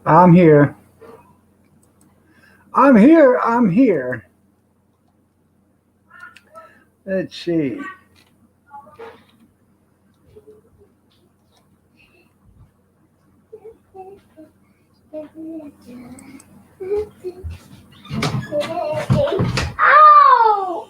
I'm here. I'm here. I'm here. Let's see. Ow!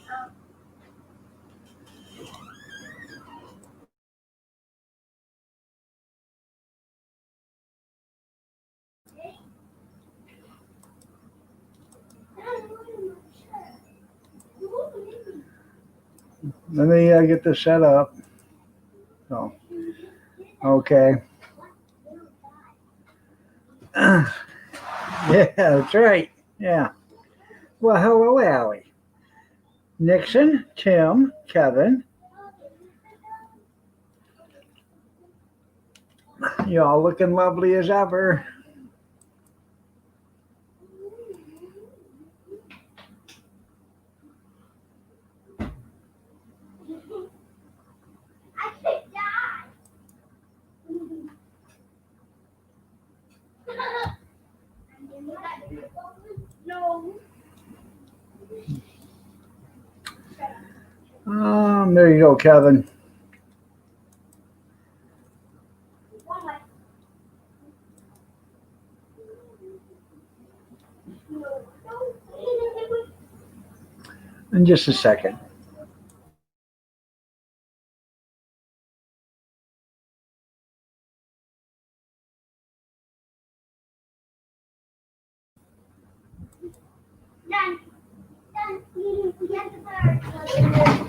Let me get this set up. So, okay. Yeah, that's right. Yeah. Well, hello, Allie. Nixon, Tim, Kevin. You all looking lovely as ever. I could die. No. There you go, Kevin. In just a second.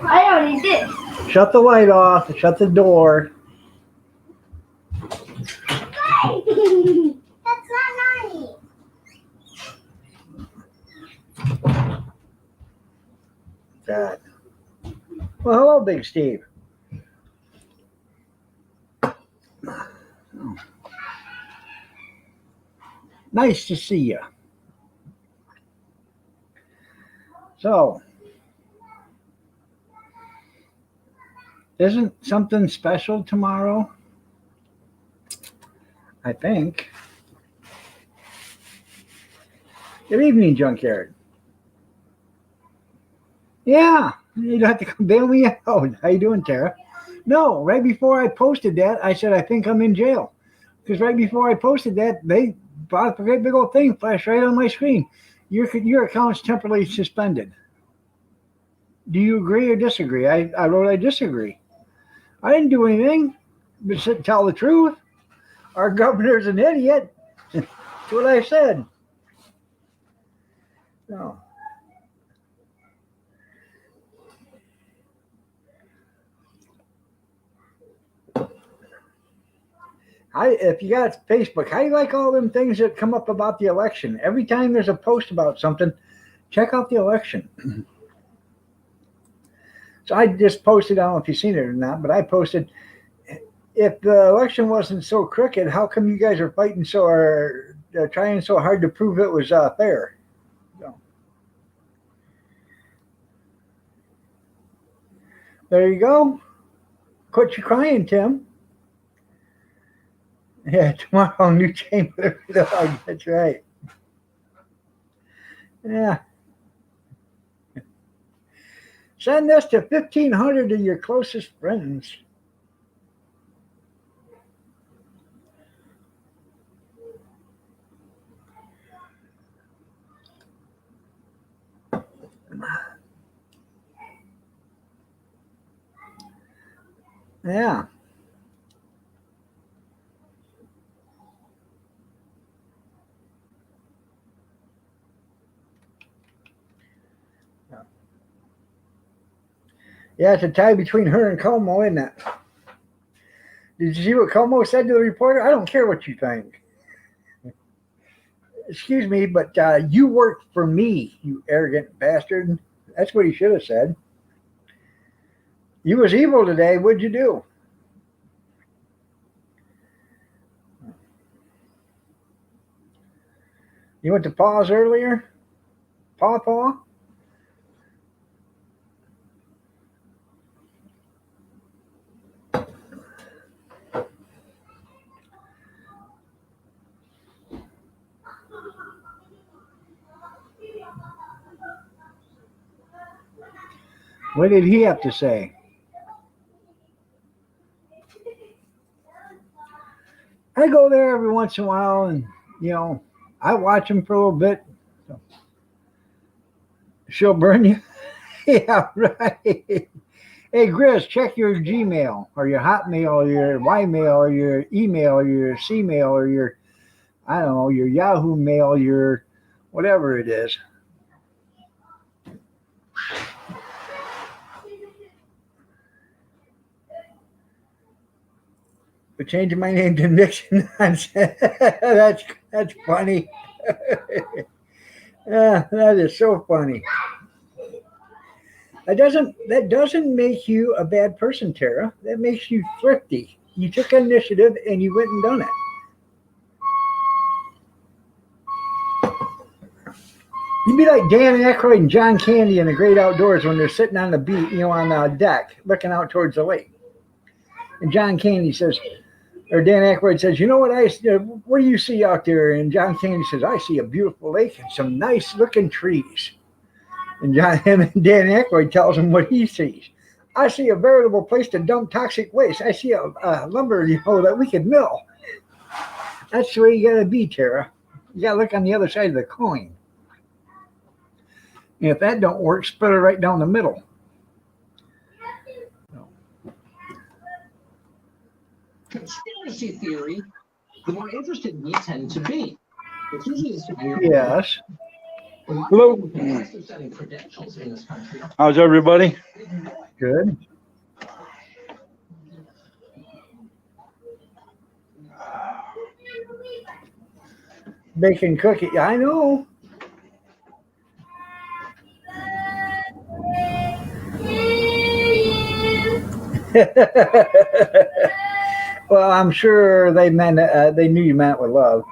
I already did. Shut the light off. Shut the door. That's not nice. God. Well, hello, Big Steve. Nice to see you. So, isn't something special tomorrow? I think. Good evening, Junkyard. Yeah, you don't have to come bail me out. How you doing, Tara? No, right before I posted that, I said I think I'm in jail. Because right before I posted that, they brought up a great big old thing, flashed right on my screen. Your account's temporarily suspended. Do you agree or disagree? I wrote I disagree. I didn't do anything but tell the truth. Our governor's an idiot. That's what I said. No. If you got Facebook, how do you like all them things that come up about the election? Every time there's a post about something, check out the election. So I just posted, I don't know if you've seen it or not, but I posted, if the election wasn't so crooked, how come you guys are fighting so or trying so hard to prove it was fair? So, there you go. Quit your crying, Tim. Yeah, tomorrow, new chamber. That's right. Yeah. Send this to 1,500 of your closest friends. Yeah. Yeah, it's a tie between her and Como, isn't it? Did you see what Como said to the reporter? I don't care what you think. Excuse me, but you work for me, you arrogant bastard. That's what he should have said. You was evil today. What'd you do? You went to Paws earlier? Paw? What did he have to say? I go there every once in a while, and I watch him for a little bit. So. She'll burn you. Yeah, right. Hey, Grizz, check your Gmail or your Hotmail or your Ymail or your email or your Cmail or your, I don't know, your Yahoo Mail, your whatever it is. We're changing my name to Nixon. That's funny. That is so funny. That doesn't make you a bad person, Tara. That makes you thrifty. You took initiative and you went and done it. You'd be like Dan Aykroyd and John Candy in The Great Outdoors when they're sitting on the beach, on the deck, looking out towards the lake. And John Candy says, or Dan Aykroyd says, what do you see out there? And John Candy says, I see a beautiful lake and some nice looking trees. And Dan Aykroyd tells him what he sees. I see a veritable place to dump toxic waste. I see a lumber, that we could mill. That's the way you got to be, Tara. You got to look on the other side of the coin. And if that don't work, split it right down the middle. Conspiracy theory, the more interested we tend to be. Yes. Hello. How's everybody? Good. Baking cookie. I know. Well, I'm sure they knew you meant with love.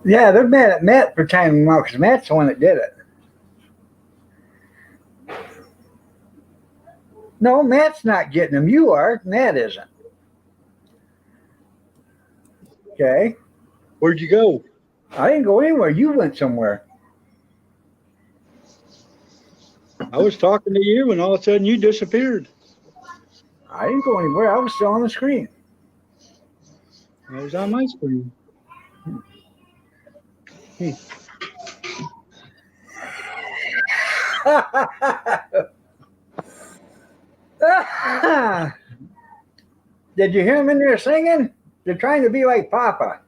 Yeah, they're mad at Matt for timing him out because Matt's the one that did it. No, Matt's not getting them. You are. Matt isn't. Okay. Where'd you go? I didn't go anywhere. You went somewhere. I was talking to you and all of a sudden you disappeared. I didn't go anywhere. I was still on the screen. I was on my screen. Did you hear him in there singing? They're trying to be like Papa.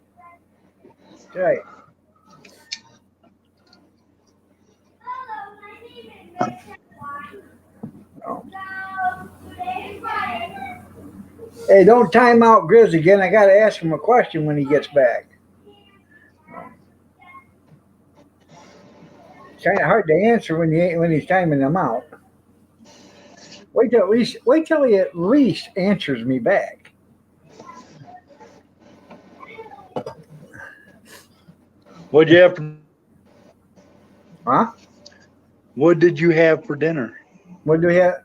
Right. Oh. Hey, don't time out Grizz again. I got to ask him a question when he gets back. It's kind of hard to answer when he's timing them out. Wait till he at least answers me back. What'd you have for, Huh? what did you have for dinner? What do we have?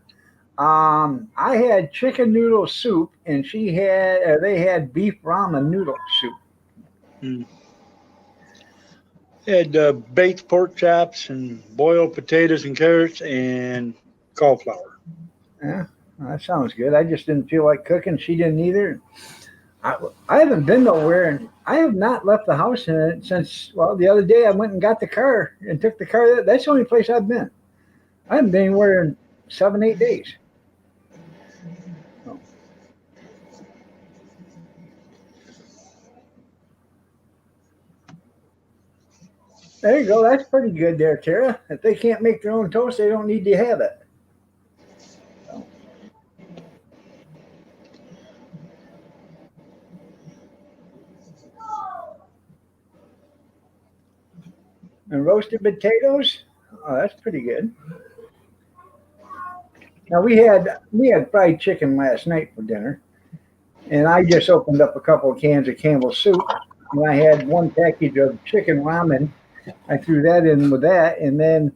I had chicken noodle soup, and they had beef ramen noodle soup. Had baked pork chops and boiled potatoes and carrots and cauliflower. Yeah, that sounds good. I just didn't feel like cooking. She didn't either. I haven't been nowhere, and I have not left the house since, well, the other day I went and got the car and took the car. That's the only place I've been. I haven't been anywhere in 7-8 days. There you go. That's pretty good there, Tara. If they can't make their own toast, they don't need to have it. and roasted potatoes. Oh, that's pretty good. Now we had fried chicken last night for dinner, and I just opened up a couple of cans of Campbell's soup, and I had one package of chicken ramen. I threw that in with that, and then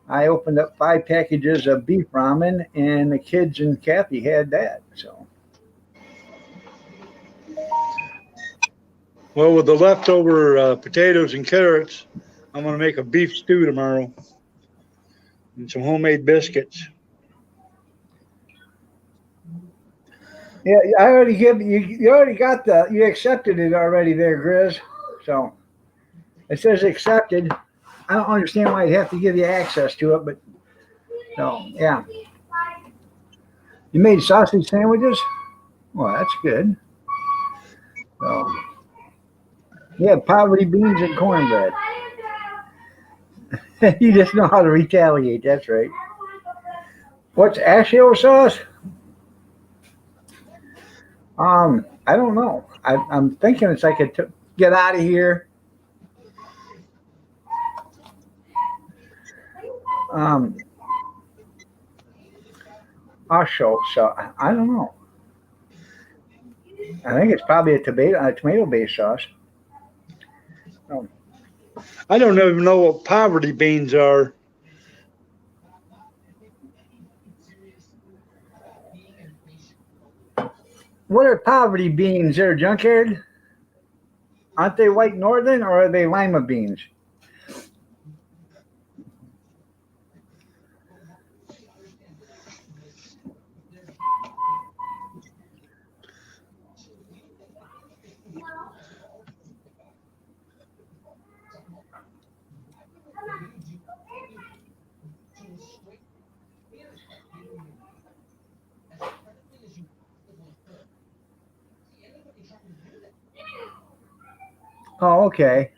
I opened up 5 packages of beef ramen, and the kids and Kathy had that. So, Well, with the leftover potatoes and carrots, I'm going to make a beef stew tomorrow and some homemade biscuits. yeah, I already give you. You already got you accepted it already there, Grizz. So it says accepted. I don't understand why I'd have to give you access to it, but so yeah. You made sausage sandwiches? Well, that's good. So yeah, poverty beans and cornbread. You just know how to retaliate. That's right. What's ashio sauce? I don't know. I'm thinking it's like get out of here. Ashio sauce. I don't know. I think it's probably a tomato-based sauce. I don't even know what poverty beans are. What are poverty beans there, Junkyard? Aren't they white northern or are they lima beans? Oh, okay.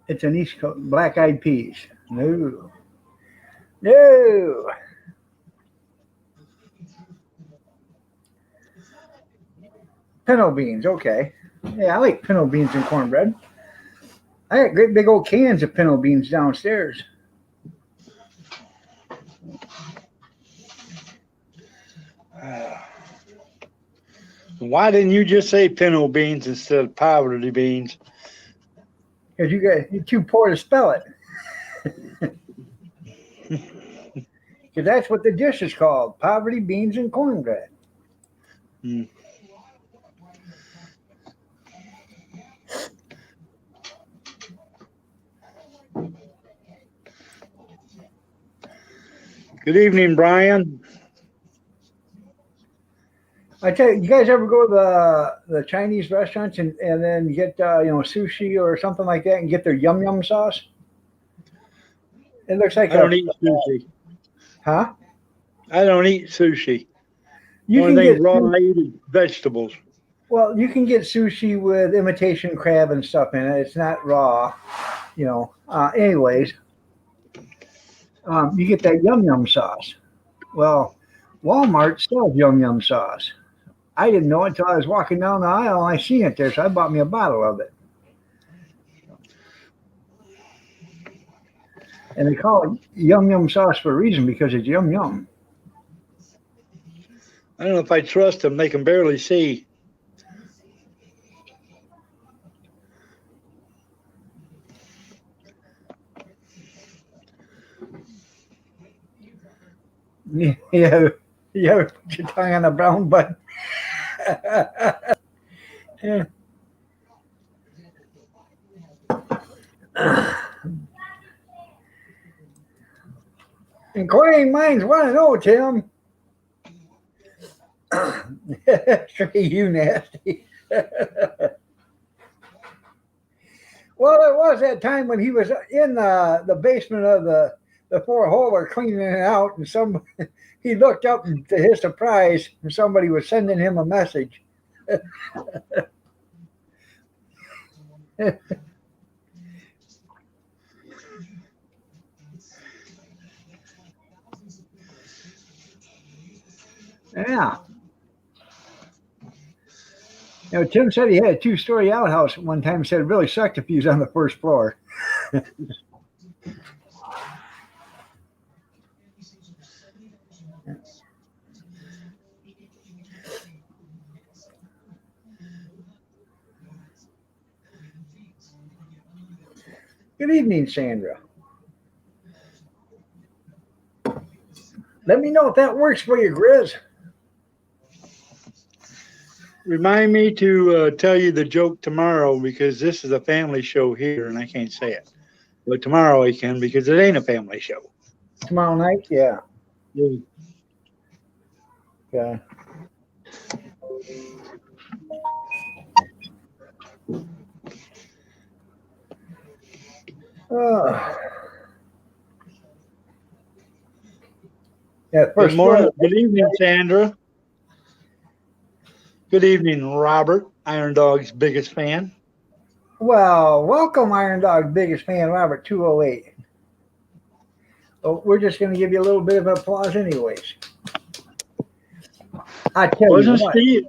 It's an East Coast black-eyed peas. No. No. Pinto beans, okay. Yeah, I like pinto beans and cornbread. I got great big old cans of pinto beans downstairs. Why didn't you just say pinto beans instead of poverty beans? Because you're too poor to spell it. Because that's what the dish is called: poverty beans and cornbread. Hmm. Good evening, Brian. I tell you, you guys ever go to the Chinese restaurants and then get sushi or something like that and get their yum yum sauce? It looks like I don't eat sushi. Huh? I don't eat sushi. You Only can thing get raw I eat is vegetables. well, you can get sushi with imitation crab and stuff in it. It's not raw, anyways, you get that yum yum sauce. Well, Walmart sells yum yum sauce. I didn't know it until I was walking down the aisle and I seen it there, so I bought me a bottle of it. And they call it yum yum sauce for a reason, because it's yum yum. I don't know if I trust them. They can barely see. Yeah, put your tongue on the brown button. Yeah. Inquiring minds want to know, Tim. You nasty. Well, it was that time when he was in the basement of the four-holer cleaning it out, and he looked up, and to his surprise, somebody was sending him a message. Yeah. Tim said he had a 2-story outhouse at one time. Said it really sucked if he was on the first floor. Good evening, Sandra. Let me know if that works for you, Grizz. Remind me to tell you the joke tomorrow because this is a family show here and I can't say it. But tomorrow I can because it ain't a family show. Tomorrow night? Yeah. Yeah. Okay. Yeah, Good first morning. Good evening, Sandra. Good evening, Robert, Iron Dog's biggest fan. Well, welcome, Iron Dog, biggest fan, Robert 208. Well, we're just going to give you a little bit of applause, anyways. I tell Wasn't you what. Steve?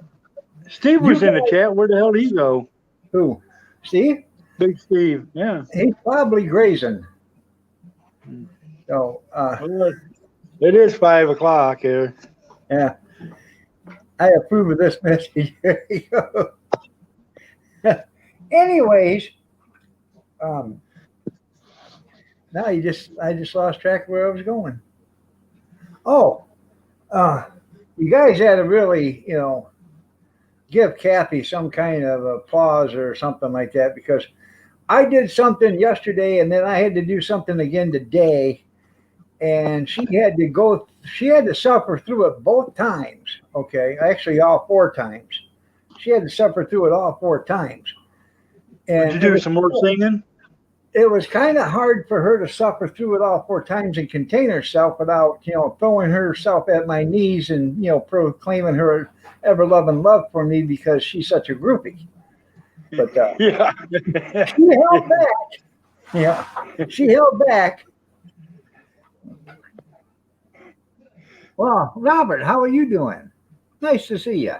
Steve was You in the guys- chat. Where the hell did he go? Who? Steve? Big Steve. Yeah. He's probably grazing. So, Well, it is 5 o'clock here. yeah. I approve of this message. There you go. Anyways, now I just lost track of where I was going. Oh, you guys had to really, give Kathy some kind of applause or something like that because I did something yesterday and then I had to do something again today, and she had to suffer through it both times. Okay, actually all 4 times. She had to suffer through it all 4 times. And Did you do some more singing? it was kind of hard for her to suffer through it all 4 times and contain herself without, throwing herself at my knees and, proclaiming her ever-loving love for me because she's such a groupie. But Yeah. she held back. Yeah, she held back. Well, Robert, how are you doing? Nice to see you.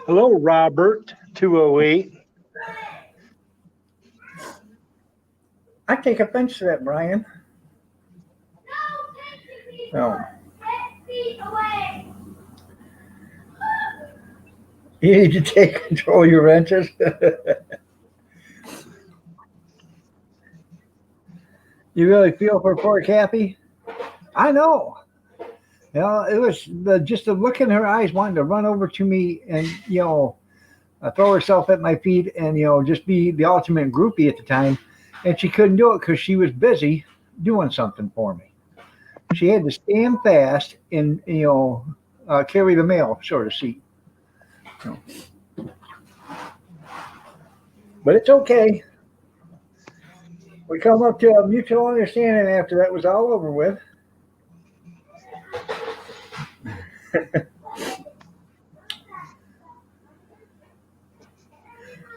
Hello, Robert 208. I take offense to that, Brian. No. 10 feet away. You need to take control of your wrenches. You really feel for poor Kathy? I know. It was just the look in her eyes wanting to run over to me and, throw herself at my feet and, just be the ultimate groupie at the time. And she couldn't do it because she was busy doing something for me. She had to stand fast and, carry the mail, sort of see. But it's okay. We come up to a mutual understanding after that was all over with.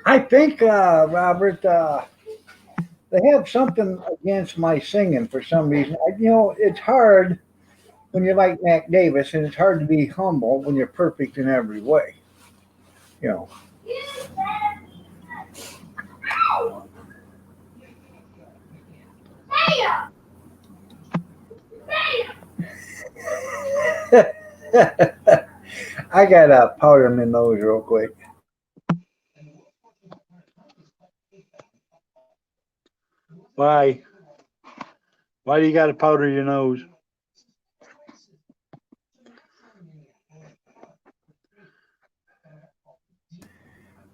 I think, Robert, they have something against my singing for some reason. It's hard when you're like Mac Davis, and it's hard to be humble when you're perfect in every way. I gotta powder my nose real quick. Why? Why do you got to powder your nose?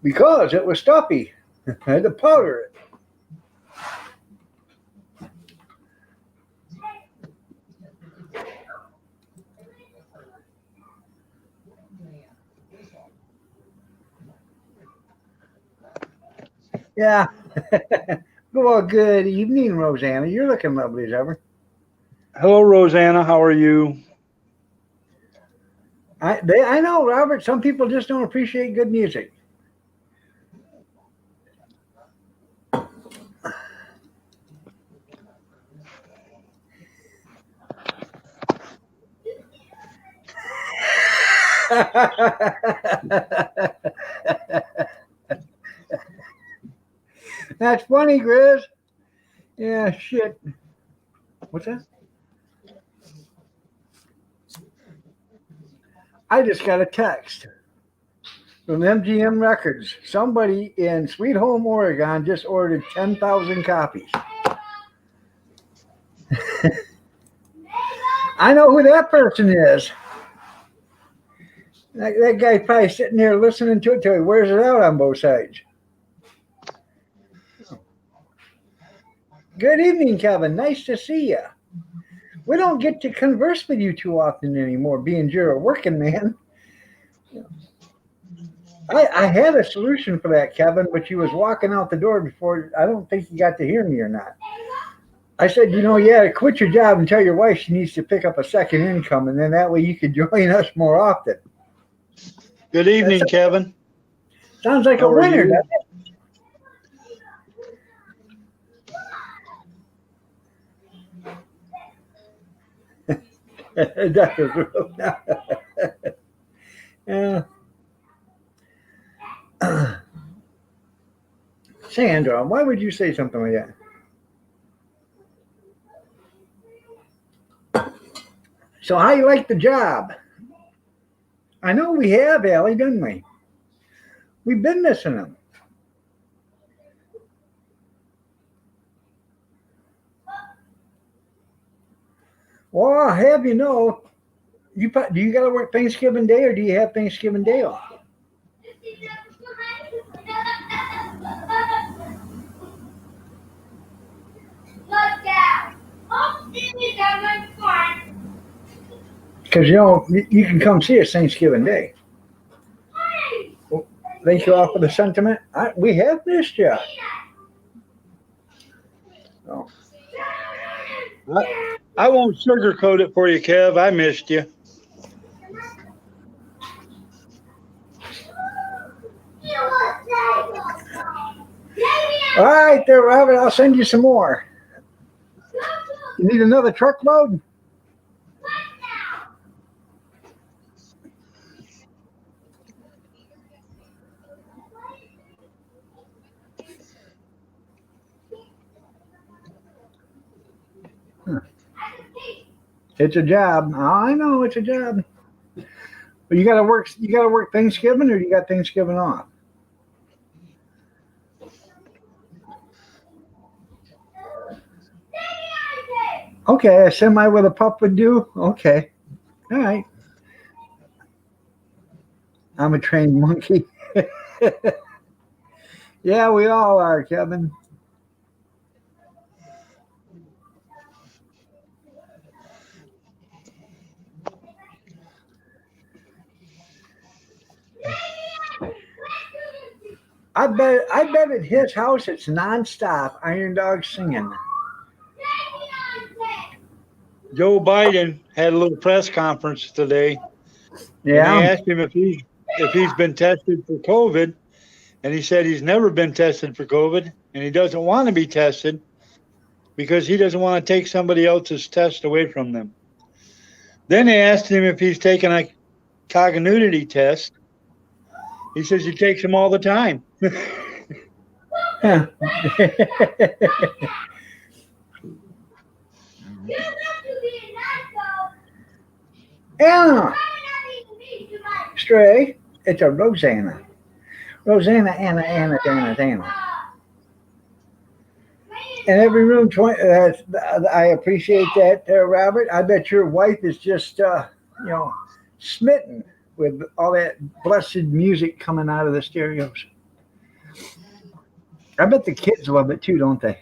Because it was stuffy. I had to powder it. Yeah. Well, good evening, Rosanna. You're looking lovely as ever. Hello, Rosanna. How are you? I know, Robert. Some people just don't appreciate good music. That's funny, Grizz. Yeah, shit. What's that? I just got a text from MGM Records. Somebody in Sweet Home, Oregon just ordered 10,000 copies. I know who that person is. That guy's probably sitting there listening to it till he wears it out on both sides. Good evening, Kevin. Nice to see you. We don't get to converse with you too often anymore, being you're a working man. I had a solution for that, Kevin, but you was walking out the door before. I don't think you got to hear me or not. I said, yeah, quit your job and tell your wife she needs to pick up a second income, and then that way you could join us more often. Good evening, Kevin. Sounds like How a are winner, you? doesn't it? That was real. Yeah. Sandra, why would you say something like that? So how you like the job? I know we have, Allie, didn't we? We've been missing them. Well, I'll have you know, do you got to work Thanksgiving Day or do you have Thanksgiving Day off? Look down. Oh, Jimmy's got my phone. Because, you can come see us Thanksgiving Day. Thank you all for the sentiment. We have missed you. Oh. I won't sugarcoat it for you, Kev. I missed you. All right there, Robert. I'll send you some more. You need another truckload? It's a job. I know it's a job. But you gotta work Thanksgiving, or you got Thanksgiving off? Okay, a semi with a pup would do? Okay. All right. I'm a trained monkey. Yeah, we all are, Kevin. I bet at his house it's nonstop Iron Dog singing. Joe Biden had a little press conference today. Yeah. And they asked him if he's been tested for COVID, and he said he's never been tested for COVID, and he doesn't want to be tested because he doesn't want to take somebody else's test away from them. Then they asked him if he's taken a cognitivity test. He says he takes them all the time. Yeah. Anna. Stray. It's a Rosanna. Rosanna, Anna. And every room 20. I appreciate that, Robert. I bet your wife is just, smitten with all that blessed music coming out of the stereos. I bet the kids love it too, don't they?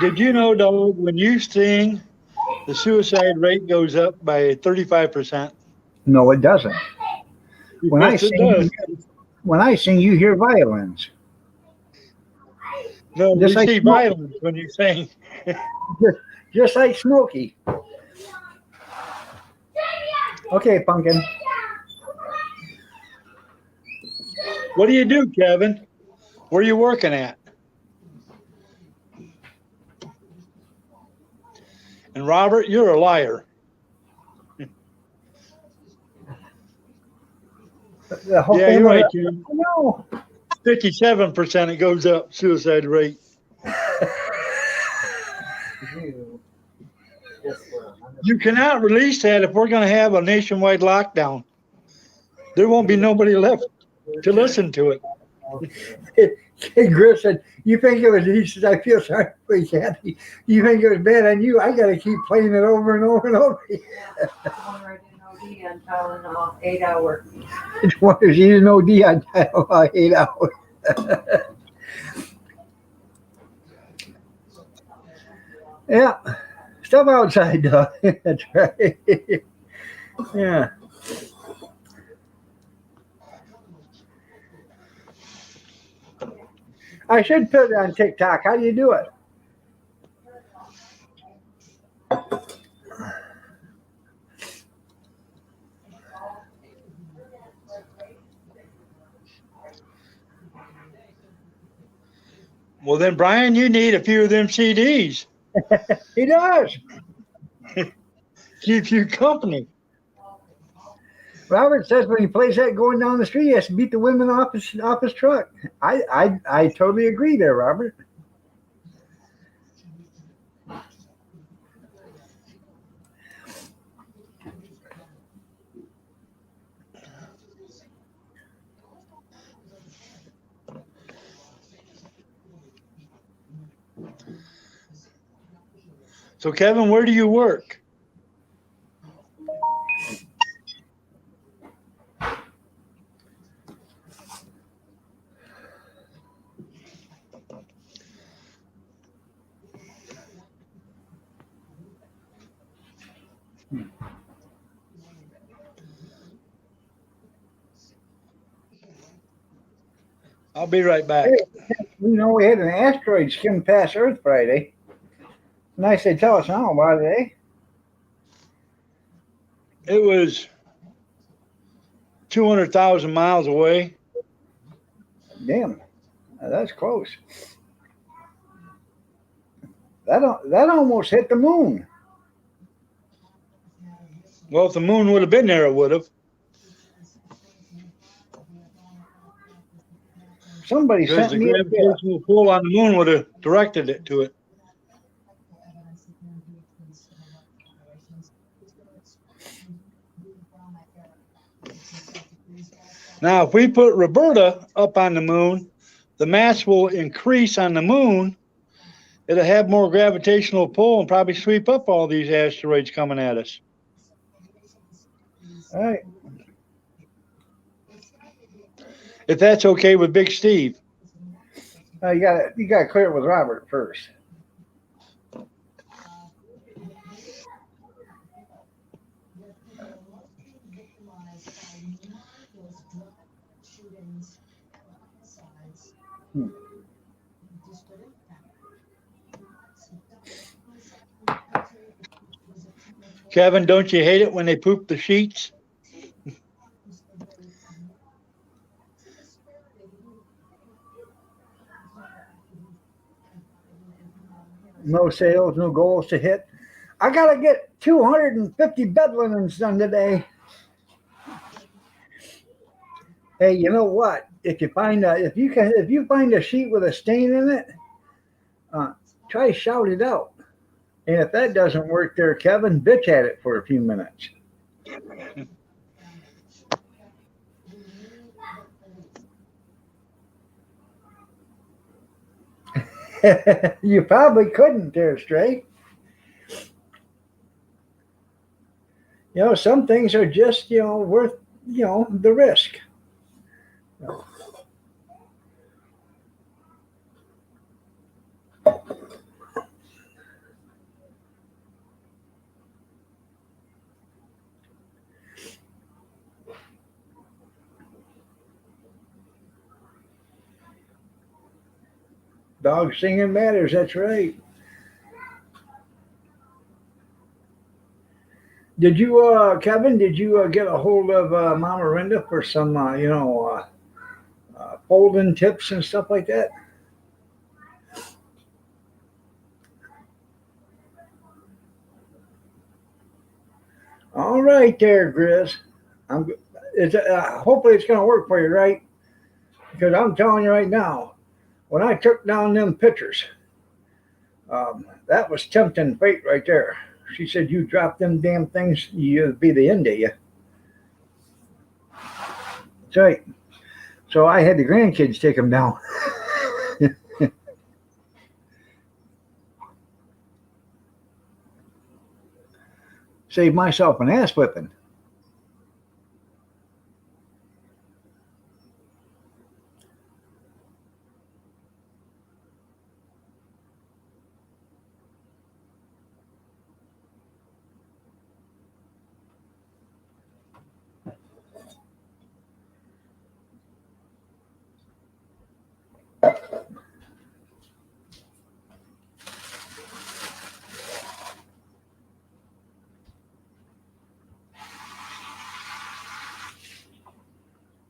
Did you know, Dog, when you sing, the suicide rate goes up by 35%? No, it doesn't. Yes, it does. When I sing, you hear violins. No, Just you like see Smokey. violence when you sing. Just like Smokey. Okay, Pumpkin. What do you do, Kevin? Where are you working at? And Robert, you're a liar. The whole Yeah, you're family. right, Ken. No. 57% it goes up, suicide rate. You cannot release that if we're going to have a nationwide lockdown. There won't be nobody left to listen to it. Hey, Griff said, you think it was, he says, I feel sorry for you, Kathy. You think it was bad on you? I got to keep playing it over and over and over. Right in OD on Tylenol, 8 hour. It's wonder she didn't OD on about 8 hours. Yeah. Stuff outside, though. That's right. Yeah. I should put it on TikTok. How do you do it? Well, then, Brian, you need a few of them CDs. He does. Keep you company. Robert says when he plays that going down the street, he has to beat the women off his truck. I totally agree there, Robert. So, Kevin, where do you work? I'll be right back. You know, we had an asteroid skim past Earth Friday. Nice they tell us now about it, eh? It was 200,000 miles away. Damn, that's close. That almost hit the moon. Well, if the moon would have been there, it would have. Somebody Because sent the me gravitational pull on the moon would have directed it to it. Now, if we put Roberta up on the moon, the mass will increase on the moon. It'll have more gravitational pull and probably sweep up all these asteroids coming at us. All right. If that's okay with Big Steve. You got to clear it with Robert first. Kevin, don't you hate it when they poop the sheets? No sales, no goals to hit. I gotta get 250 bed linens done today. Hey, you know what? If you find if you find a sheet with a stain in it, try shout it out. And if that doesn't work there, Kevin, bitch at it for a few minutes. You probably couldn't there, Stray. You know, some things are just, worth, the risk. Dog singing matters, that's right. Did you, Kevin, get a hold of Mama Rinda for some, folding tips and stuff like that? All right there, Grizz. it's hopefully it's going to work for you, right? Because I'm telling you right now, when I took down them pictures, that was tempting fate right there. She said, "You drop them damn things, you'll be the end of you." That's right. So I had the grandkids take them down. Saved myself an ass whipping.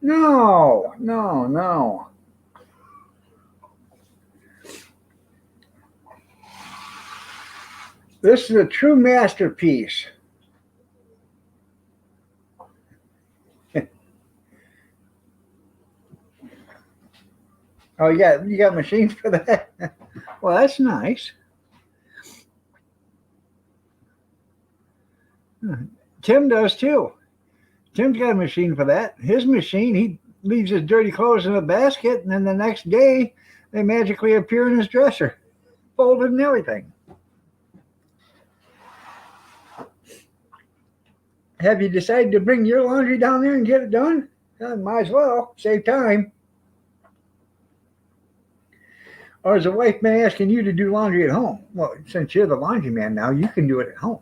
No, no, no. This is a true masterpiece. Oh, you got machines for that? Well, that's nice. Tim does too. Tim's got a machine for that. His machine, he leaves his dirty clothes in a basket, and then the next day they magically appear in his dresser, folded and everything. Have you decided to bring your laundry down there and get it done? Might as well. Save time. Or has the wife been asking you to do laundry at home? Well, since you're the laundry man now, you can do it at home.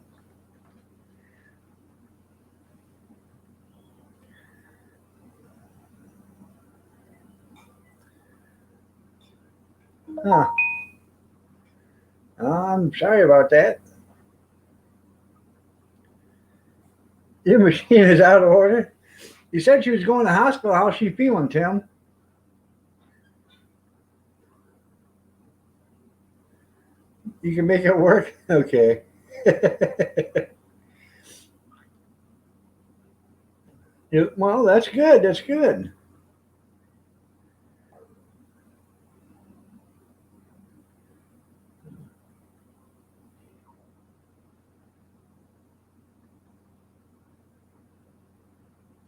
Huh. I'm sorry about that. Your machine is out of order. You said she was going to the hospital. How's she feeling, Tim? You can make it work? Okay. Well, that's good. That's good.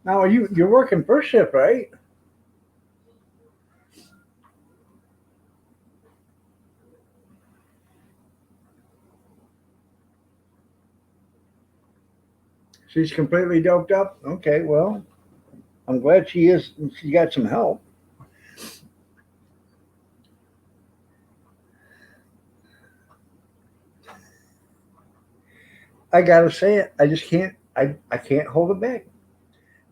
Now, you're working first shift, right? She's completely doped up? Okay, well, I'm glad she is. She got some help. I gotta say it. I just can't. I can't hold it back.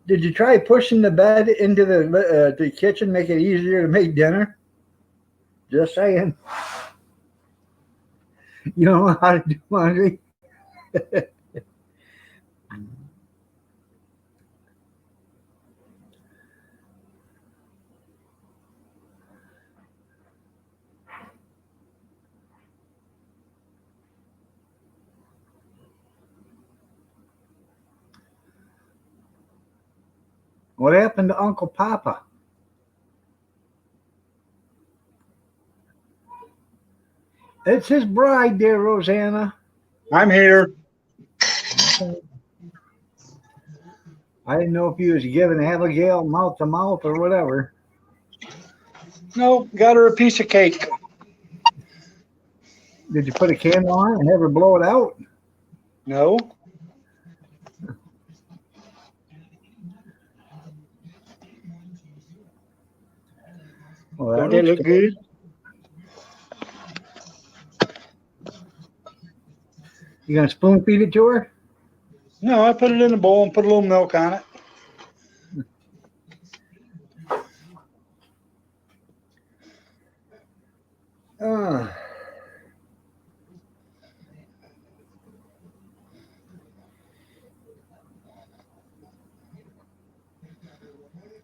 Did you try pushing the bed into the kitchen, make it easier to make dinner? Just saying. You don't know how to do laundry? What happened to Uncle Papa? It's his bride, dear Rosanna. I'm here. I didn't know if he was giving Abigail mouth to mouth or whatever. No, got her a piece of cake. Did you put a candle on it and have her blow it out? No. Well, Don't they look good? You gonna spoon feed it to her? No, I put it in a bowl and put a little milk on it.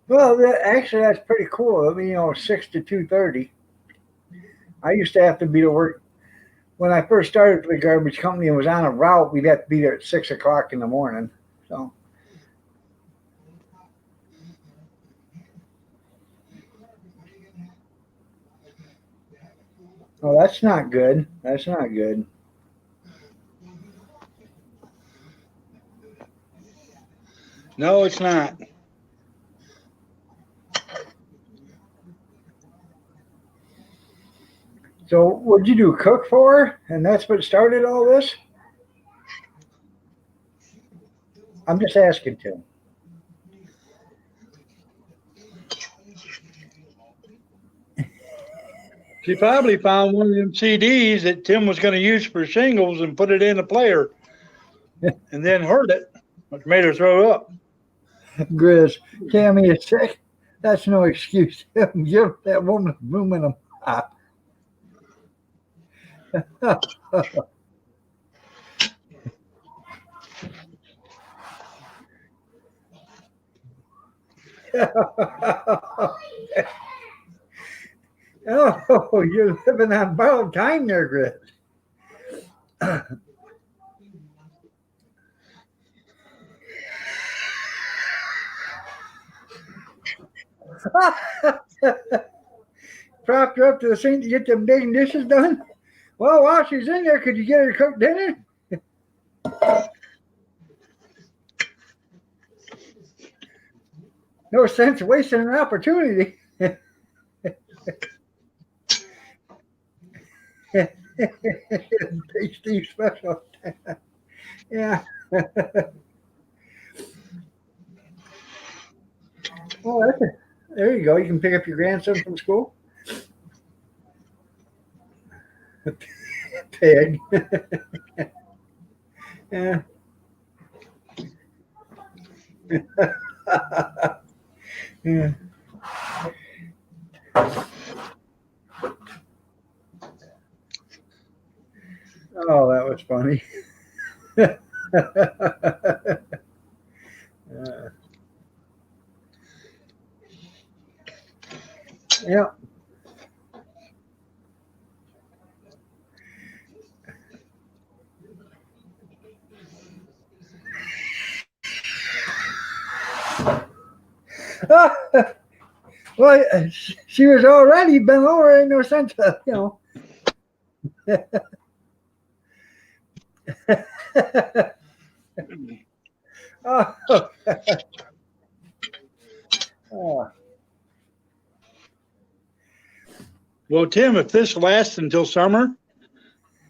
Well, actually, that's pretty cool. I mean, 6 to 2:30. I used to have to be to work when I first started the garbage company and was on a route. We'd have to be there at 6 o'clock in the morning. So, Oh, that's not good. That's not good. No, it's not. So, what'd you do? Cook for her? And that's what started all this? I'm just asking, Tim. She probably found one of them CDs that Tim was going to use for shingles and put it in a player, and then heard it, which made her throw up. Grizz, Tammy is sick. That's no excuse. Give that woman aluminum pop. Oh, you're living on borrowed time there, Grizz. Propped her up to the sink to get them dang dishes done. Well, while she's in there, could you get her to cook dinner? No sense wasting an opportunity. Tasty special. Yeah. Oh, there you go. You can pick up your grandson from school. Pig. Yeah. Yeah. Oh, that was funny. Yeah. Well, she was already bent over. Ain't no sense of, Oh. Oh. Well, Tim, if this lasts until summer,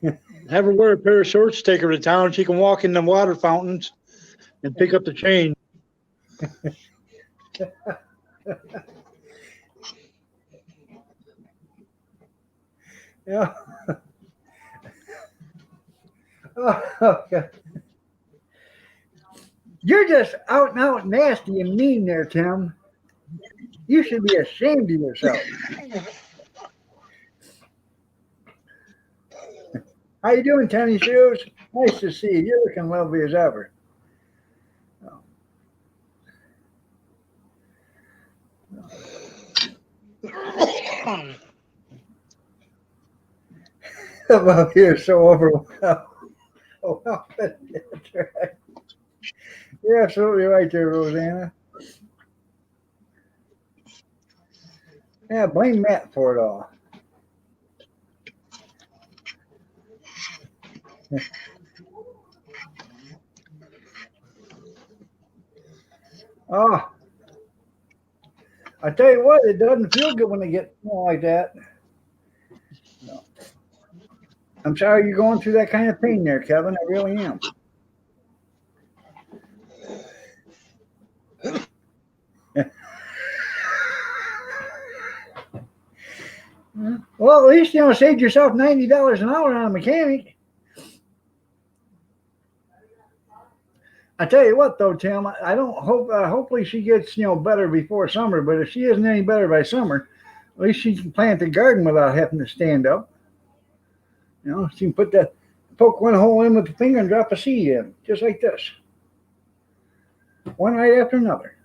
have her wear a pair of shorts, take her to town. She can walk in the water fountains and pick up the change. Yeah. Oh, God. You're just out and out nasty and mean there, Tim. You should be ashamed of yourself. How you doing, Tenny Shoes? Nice to see you. You're looking lovely as ever. Well, you're so overwhelmed. Oh, that's right. You're absolutely right there, Rosanna. Yeah, blame Matt for it all. Oh, I tell you what, it doesn't feel good when they get like that. No. I'm sorry you're going through that kind of pain there, Kevin. I really am. Well, at least saved yourself $90 an hour on a mechanic. I tell you what, though, Tim, I don't hope. Hopefully, she gets better before summer. But if she isn't any better by summer, at least she can plant the garden without having to stand up. She can poke one hole in with the finger and drop a seed in, just like this, one right after another.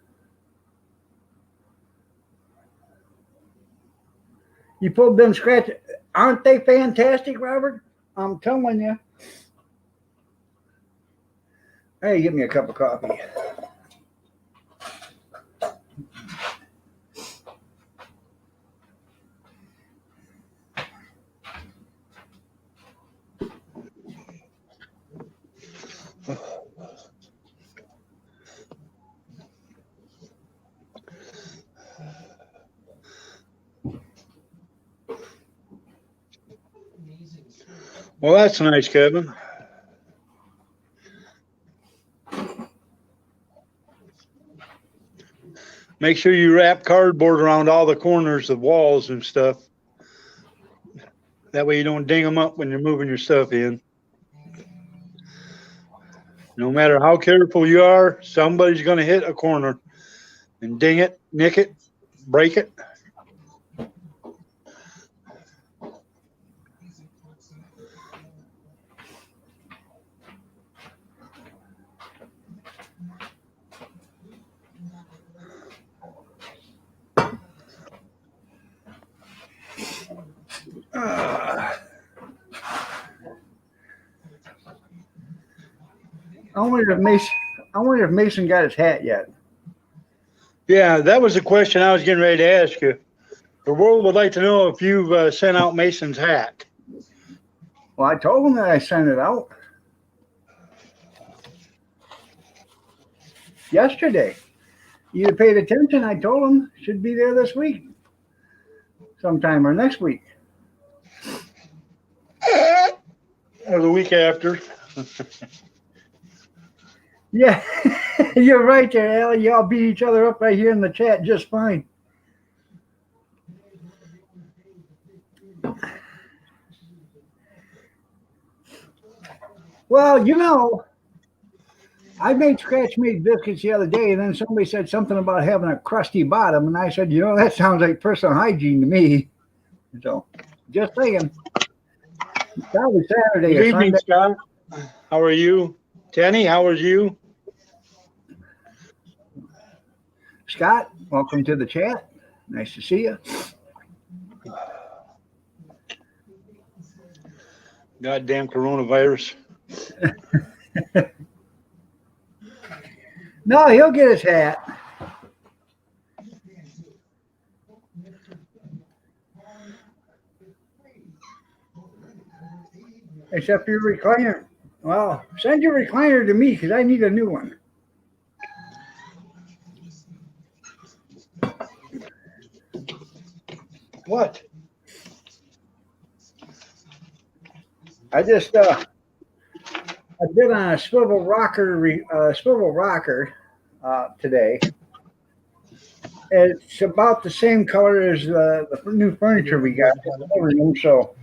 You pulled them scratches. Aren't they fantastic, Robert? I'm telling you. Hey, give me a cup of coffee. Well, that's nice, Kevin. Make sure you wrap cardboard around all the corners of walls and stuff. That way you don't ding them up when you're moving your stuff in. No matter how careful you are, somebody's going to hit a corner and ding it, nick it, break it. I wonder if Mason got his hat yet. Yeah, that was the question I was getting ready to ask you. The world would like to know if you've sent out Mason's hat. Well, I told him that I sent it out yesterday. You paid attention. I told him it should be there this week, sometime or next week. Or the week after. Yeah, you're right there, Allie. Y'all beat each other up right here in the chat just fine. Well, you know, I made scratch-made biscuits the other day, and then somebody said something about having a crusty bottom, and I said, you know, that sounds like personal hygiene to me. So, just saying. Probably Saturday Good or evening, Sunday. Scott. How are you? Tenny, how are you? Scott, welcome to the chat. Nice to see you. Goddamn coronavirus. No, he'll get his hat. Except your recliner. Well, send your recliner to me because I need a new one. What? I just I bid on a swivel rocker today. It's about the same color as the new furniture we got in the living room, so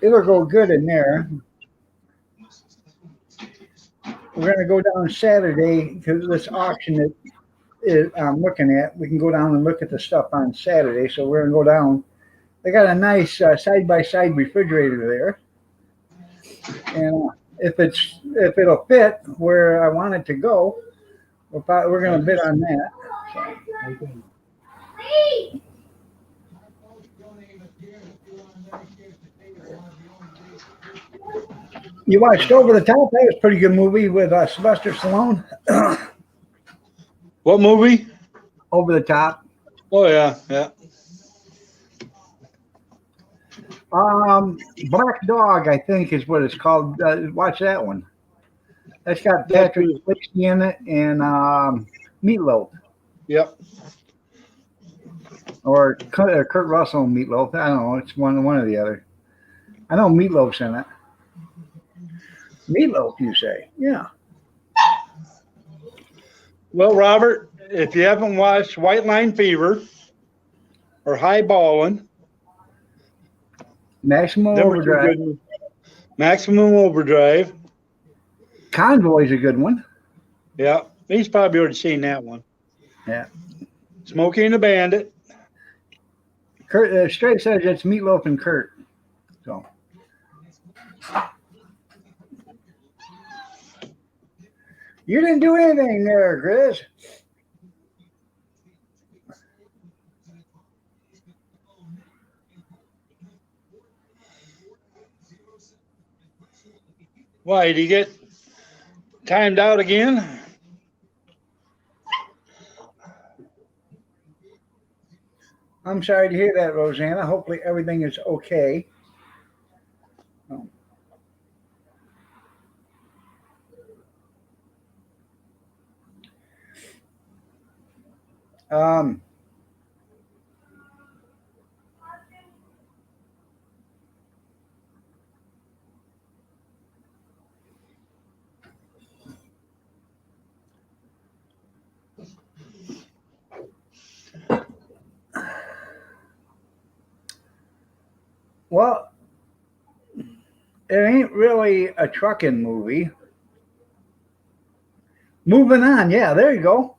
it'll go good in there. We're going to go down Saturday to this auction that I'm looking at. We can go down and look at the stuff on Saturday, so we're going to go down. They got a nice side-by-side refrigerator there. And if it'll fit where I want it to go, we're going to bid on that. So. You watched Over the Top? That was a pretty good movie with Sylvester Stallone. What movie? Over the Top. Oh, yeah, yeah. Black Dog, I think, is what it's called. Watch that one. That's got Patrick Swayze in it and Meatloaf. Yep. Or Kurt Russell and Meatloaf. I don't know. It's one or the other. I know Meatloaf's in it. Meatloaf, you say? Yeah. Well, Robert, if you haven't watched White Line Fever or Highballin', Maximum Overdrive. Maximum Overdrive. Convoy's a good one. Yeah, he's probably already seen that one. Yeah. Smokey and the Bandit. Kurt Straight says it's Meatloaf and Kurt. So. You didn't do anything there, Chris. Why, did he get timed out again? I'm sorry to hear that, Rosanna. Hopefully everything is okay. Um, Well, it ain't really a trucking movie. Moving on. Yeah, there you go.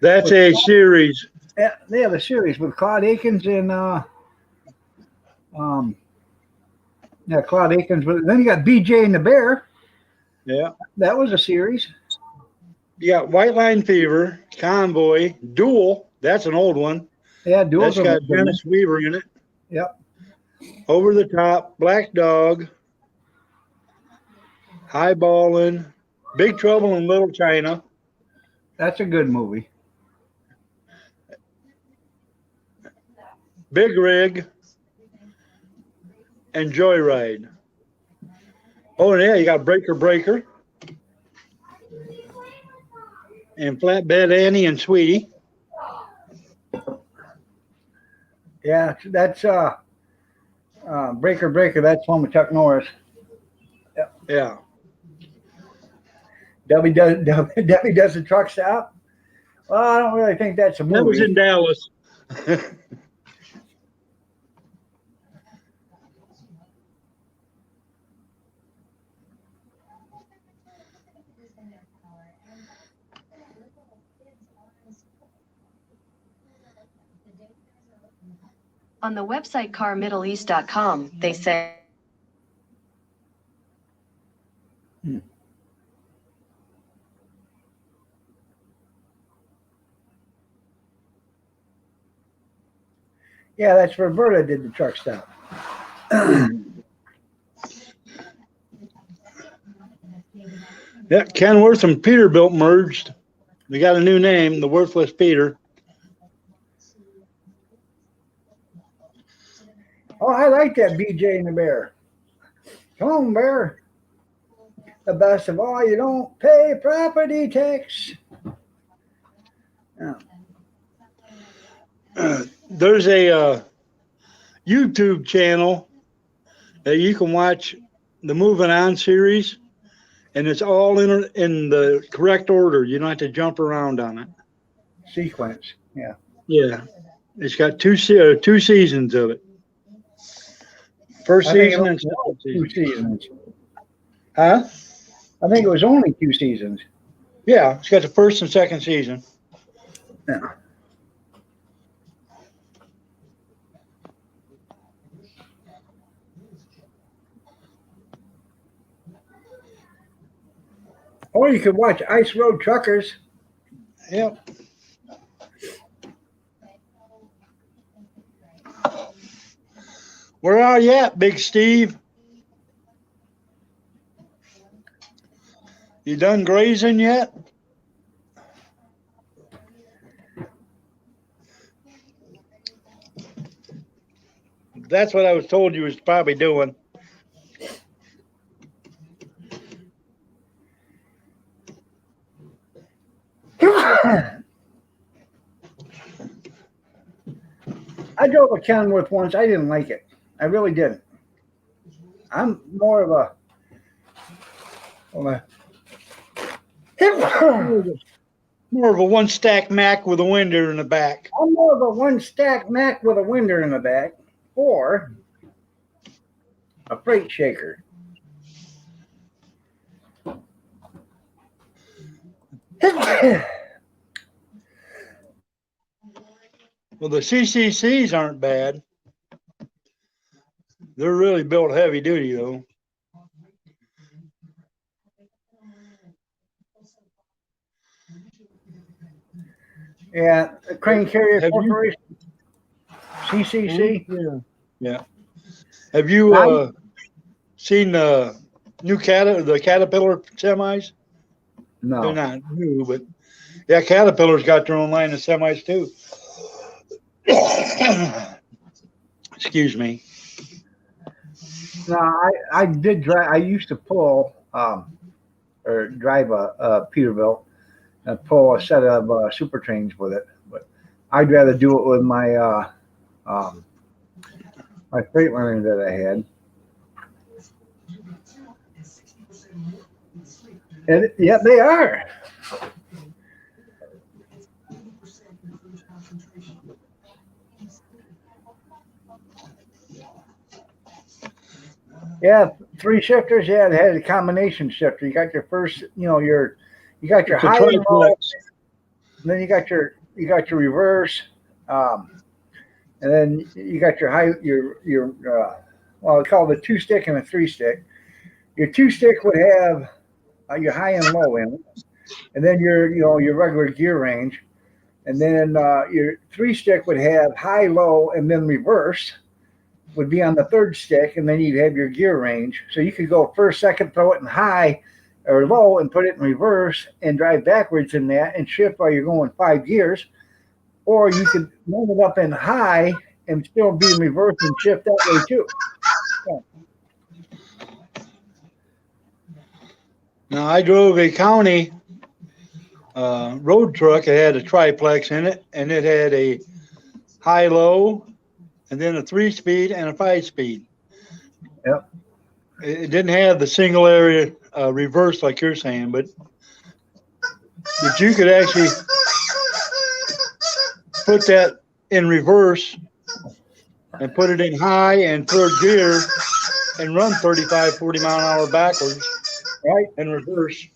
That's a series. Yeah, the series with Claude Akins and Claude Akins. But then you got BJ and the Bear. Yeah. That was a series. You got White Line Fever, Convoy, Duel. That's an old one. Yeah, Duels. That's got Dennis Weaver in it. Yep. Over the Top, Black Dog, Highballin', Big Trouble in Little China. That's a good movie. Big Rig, and Joyride. Oh, yeah, you got Breaker Breaker, and Flatbed Annie and Sweetie. Yeah, that's Breaker Breaker. That's one with Chuck Norris. Yeah. Debbie does the truck stop. Well, I don't really think that's a movie. That was in Dallas. On the website carmiddleeast.com, they say Yeah, that's Roberta did the truck stop. Yeah, Kenworth and Peterbilt merged. They got a new name, the Worthless Peter. Oh, I like that BJ and the Bear. Come on, Bear. The best of all, you don't pay property tax. Yeah. There's a YouTube channel that you can watch the Moving On series, and it's all in the correct order. You don't have to jump around on it. Sequence. Yeah. Yeah, it's got two seasons of it. First I think season it and was second two season. seasons. Huh? I think it was only 2 seasons. Yeah, it's got the first and second season. Yeah. Or you could watch Ice Road Truckers. Yep. Where are you at, Big Steve? You done grazing yet? That's what I was told you was probably doing. I drove a Kenworth once. I didn't like it. I really didn't. I'm more of a More of a one-stack Mac with a window in the back. I'm more of a one-stack Mac with a window in the back, or a freight shaker. Well, the CCCs aren't bad. They're really built heavy duty, though. Yeah, Crane Carrier Have you- Corporation, CCC. Yeah. Have you seen the new the Caterpillar semis? They're No, not new, but yeah, Caterpillar's got their own line of semis too. Excuse me. no, I did drive. I used to pull or drive a Peterbilt and pull a set of super trains with it, but I'd rather do it with my my Freightliner that I had. And yeah, they are. Yeah, three shifters. Yeah, it had a combination shifter. You got your first, you got your It's a high and low, triplex. and then you got your reverse, and then you got your high, well, it's called a two stick and a three stick. Your two stick would have your high and low in it, and then your regular gear range, and then your three stick would have high, low, and then reverse would be on the third stick, and then you'd have your gear range. So you could go first, second, throw it in high or low, and put it in reverse and drive backwards in that and shift while you're going 5 gears, or you could load it up in high and still be in reverse and shift that way too. Now I drove a county road truck. It had a triplex in it, and it had a high-low, and then a 3-speed and a 5-speed. Yep. It didn't have the single area reverse like you're saying, but you could actually put that in reverse and put it in high and third gear and run 35, 40 mile an hour backwards, Right. in reverse.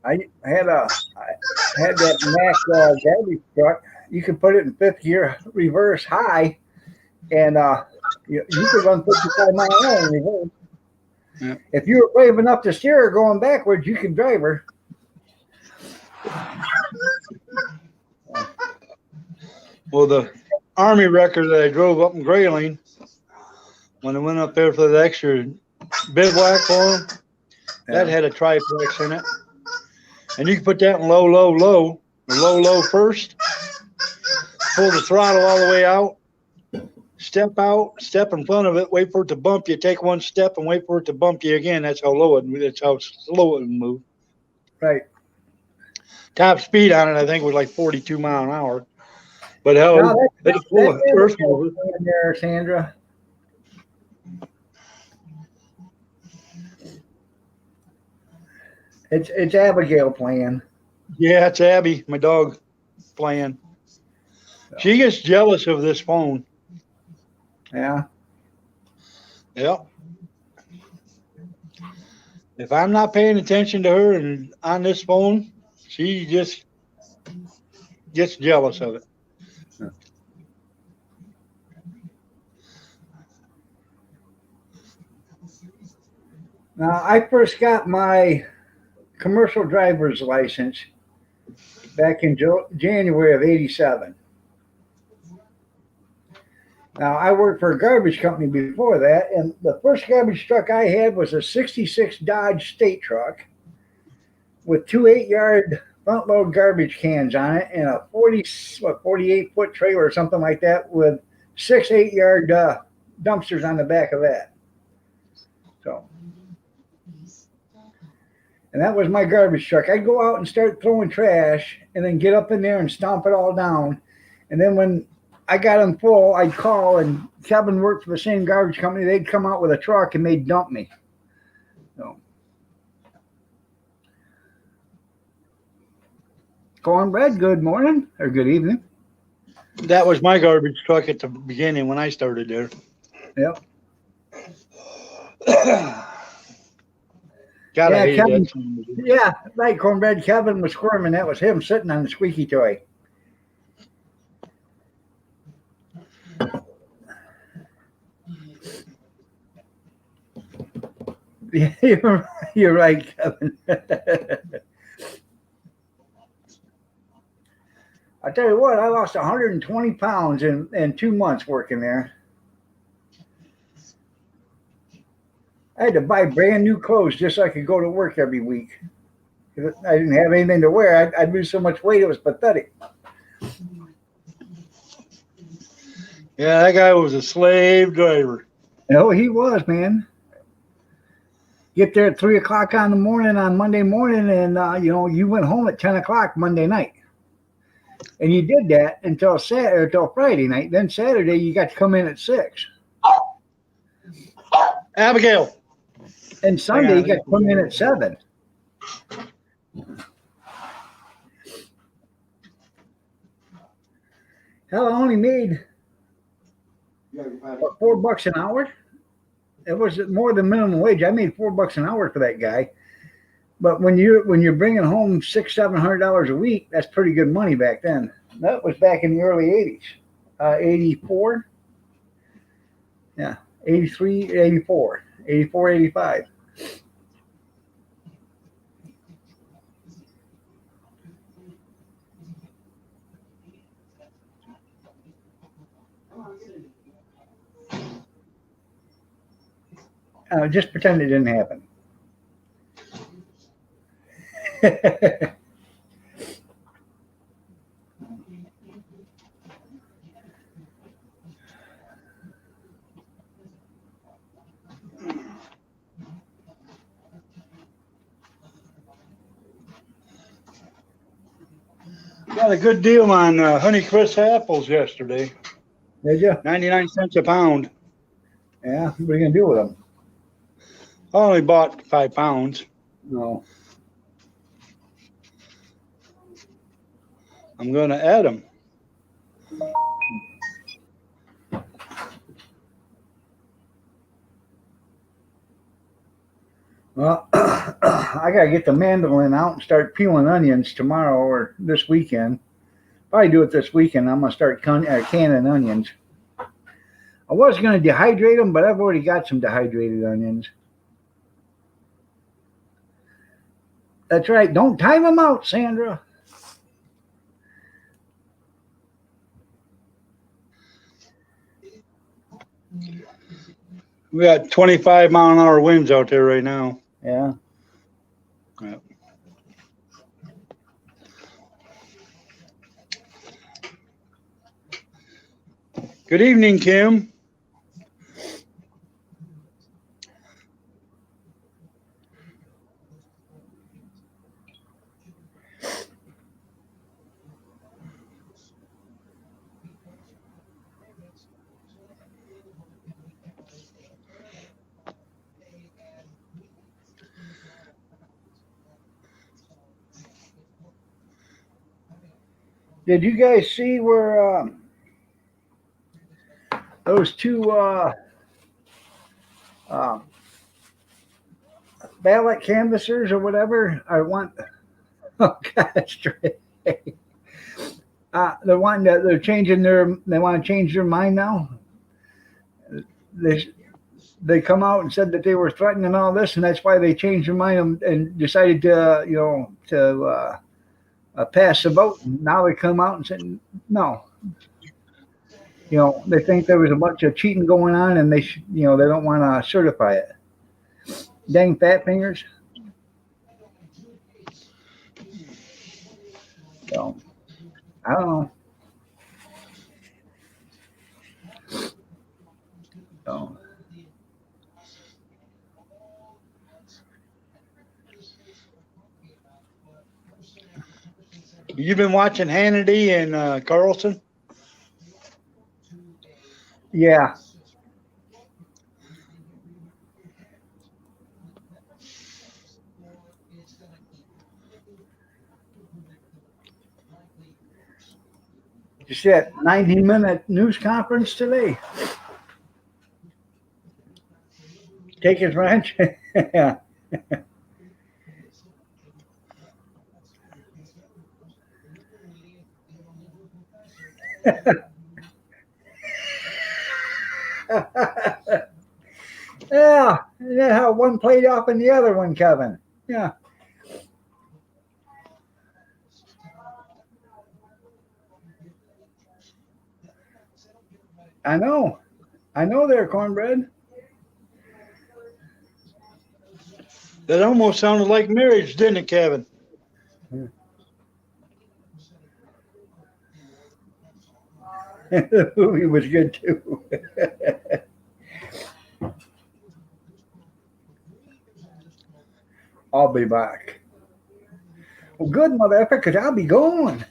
I had that Mack garbage truck. You could put it in fifth gear, reverse high, and you could run 55 miles an hour in reverse. Yeah. If you were brave enough to steer her going backwards, you could drive her. Well, the Army record that I drove up in Grayling, when I went up there for the extra bivouac for them, that had a triplex in it. And you can put that in low, low, low, or low, low first, pull the throttle all the way out, step out, step in front of it, wait for it to bump you, take one step and wait for it to bump you again. That's how slow it would move. Right. Top speed on it, I think, was like 42 mile an hour. But hell, Now, it's full of earth mover. in there, Sandra. It's Abigail playing. Yeah, it's Abby, my dog, playing. She gets jealous of this phone. Yeah. Yep. If I'm not paying attention to her and on this phone, she just gets jealous of it. Now, I first got my commercial driver's license back in January of '87. Now, I worked for a garbage company before that, and the first garbage truck I had was a '66 Dodge State truck with two 8-yard front load garbage cans on it and a 48-foot trailer or something like that with 6 8-yard dumpsters on the back of that. So, and that was my garbage truck. I'd go out and start throwing trash and then get up in there and stomp it all down. And then when I got them full, I'd call, and Kevin worked for the same garbage company. They'd come out with a truck and they'd dump me. So, Cornbread, good morning or good evening. That was my garbage truck at the beginning when I started there. Yep. God, Yeah, I hate Kevin. that. Yeah, right, Cornbread. Kevin was squirming. That was him sitting on the squeaky toy. Yeah, you're right, Kevin. I tell you what, I lost 120 pounds in 2 months working there. I had to buy brand new clothes just so I could go to work every week. I didn't have anything to wear. I'd lose so much weight, it was pathetic. Yeah, that guy was a slave driver. Oh, he was, man. Get there at 3 o'clock on the morning on Monday morning, and you went home at 10 o'clock Monday night. And you did that until Friday night. Then Saturday you got to come in at 6. Abigail. And Sunday you got to come in at 7. Hell, I only made $4 an hour. it was more than minimum wage. I made $4 an hour for that guy. But when you're bringing home $600-700 a week, that's pretty good money back then. That was back in the early '80s, 84, yeah, 83, 84, 84, 85. Just pretend it didn't happen. Got a good deal on Honeycrisp apples yesterday. Did you? 99 cents a pound. Yeah. What are you gonna do with them? I only bought 5 pounds. No. I'm going to add them. Well, I gotta get the mandolin out and start peeling onions tomorrow or this weekend. Probably do it this weekend. I'm gonna start canning onions. I was gonna dehydrate them, but I've already got some dehydrated onions. That's right. Don't time them out, Sandra. We got 25-mile-an-hour winds out there right now. Yeah. Yep. Good evening, Kim. Did you guys see where those two ballot canvassers or whatever oh gosh, they're wanting to, they want to change their mind now. They come out and said that they were threatening all this, and that's why they changed their mind and decided to pass the vote. And now they come out and said no. They think there was a bunch of cheating going on, and they don't want to certify it. Dang fat fingers. So, I don't know. So, You've been watching Hannity and Carlson? yeah. You see that 90-minute news conference today? Take his ranch. Yeah. Yeah, how one played off in the other one, Kevin. Yeah. I know there, cornbread. That almost sounded like marriage, didn't it, Kevin? The movie was good too. I'll be back. Well, good, motherfucker, because I'll be going.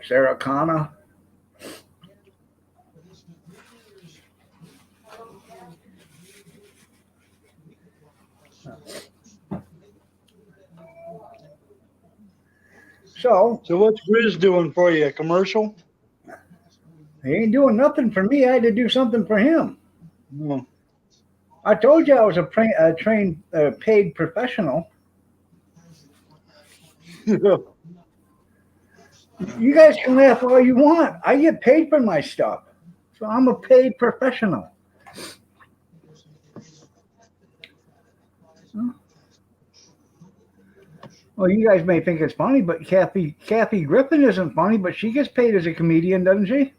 Sarah Connor. So what's Grizz doing for you? A commercial? He ain't doing nothing for me. I had to do something for him. No. I told you I was a trained, paid professional. You guys can laugh all you want. I get paid for my stuff. So I'm a paid professional. Well, you guys may think it's funny, but Kathy Griffin isn't funny, but she gets paid as a comedian, doesn't she?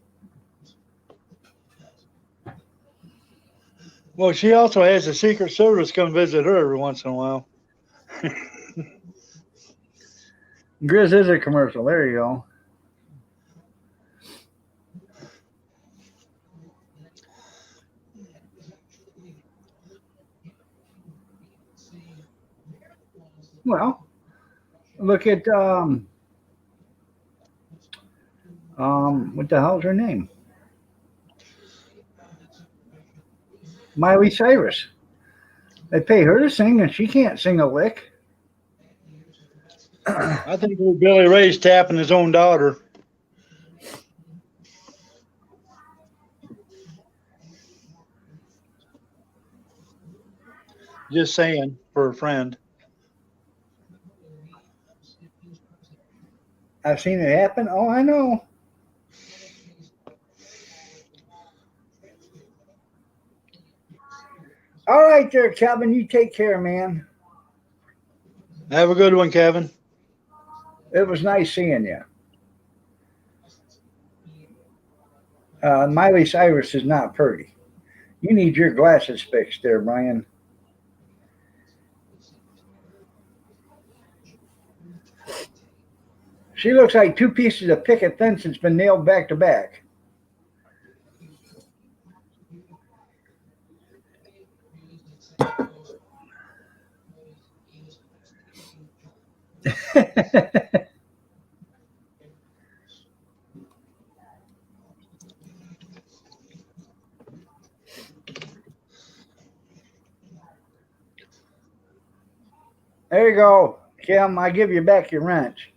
Well, she also has the Secret Service come visit her every once in a while. Grizz is a commercial. There you go. Well, look at what the hell's her name? Miley Cyrus. They pay her to sing, and she can't sing a lick. I think Billy Ray's tapping his own daughter. Just saying, for a friend. I've seen it happen. Oh, I know. All right there, Kevin. You take care, man. Have a good one, Kevin. It was nice seeing you. Miley Cyrus is not pretty. You need your glasses fixed there, Brian. She looks like two pieces of picket fence that's been nailed back to back. There you go, Kim. I give you back your wrench.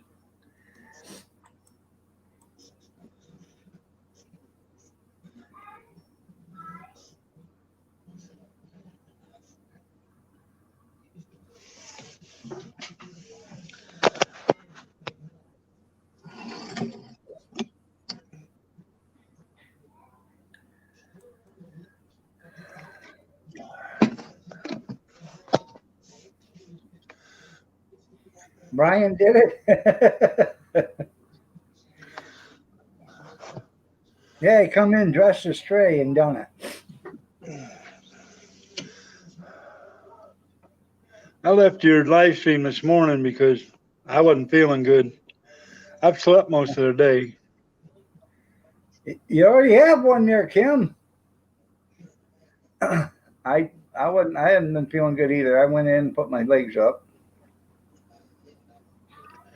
Brian did it. Yeah, he come in dressed as Trey and done it. I left your live stream this morning because I wasn't feeling good. I've slept most of the day. You already have one there, Kim. I haven't been feeling good either. I went in and put my legs up.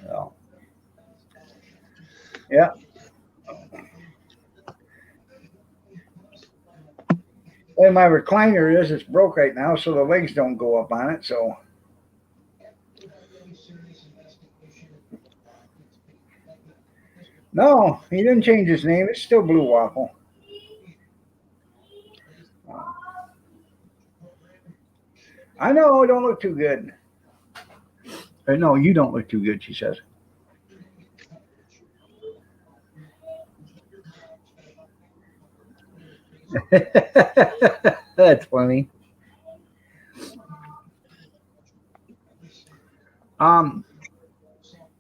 So, yeah. And my recliner it's broke right now, so the legs don't go up on it. So, no, he didn't change his name. It's still Blue Waffle. I know, don't look too good. No, you don't look too good, she says. That's funny.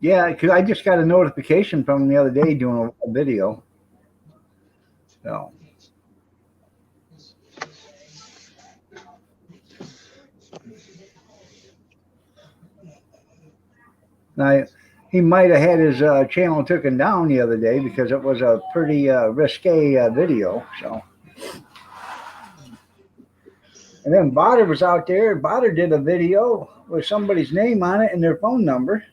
Yeah, because I just got a notification from him the other day doing a video. So. Now, he might have had his channel taken down the other day because it was a pretty risque video. So, and then Botter was out there. Botter did a video with somebody's name on it and their phone number.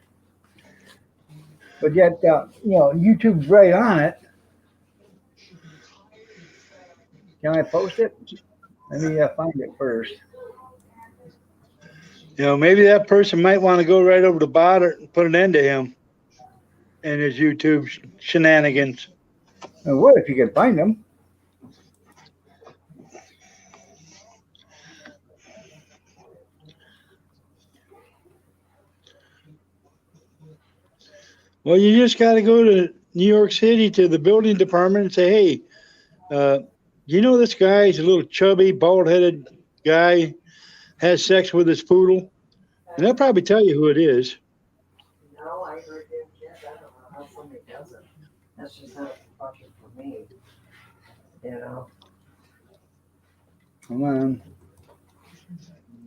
But yet, YouTube's right on it. Can I post it? Let me find it first. Maybe that person might want to go right over to Botter and put an end to him and his YouTube shenanigans. What if you can find them? Well, you just got to go to New York City to the building department and say, hey, you know this guy? He's a little chubby, bald-headed guy, has sex with his poodle. And they'll probably tell you who it is. No, I heard him, yes, I don't know how somebody does it. That's just not fucking for me. You know? Come on.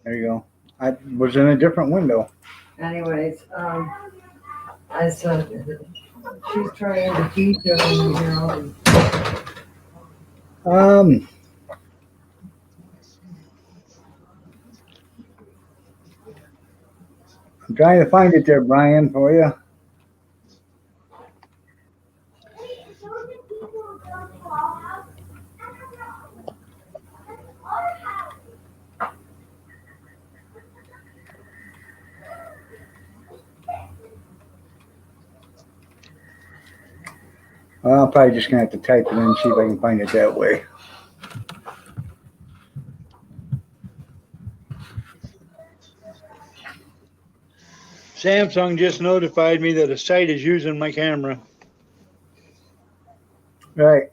There you go. I was in a different window. Anyways, I said, she's trying to teach him, you know, and I'm trying to find it there, Brian, for you. Well, I'm probably just gonna have to type it in and see if I can find it that way. Samsung just notified me that a site is using my camera. Right.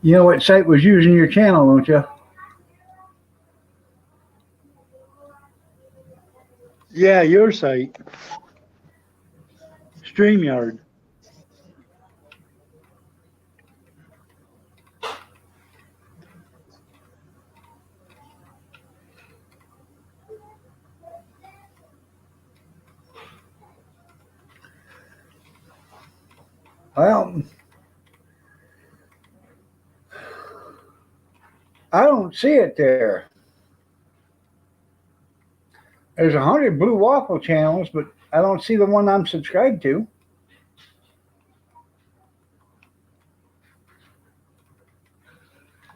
You know what site was using your channel, don't you? Yeah, your site. StreamYard. Well, I don't see it there. There's 100 Blue Waffle channels, but I don't see the one I'm subscribed to.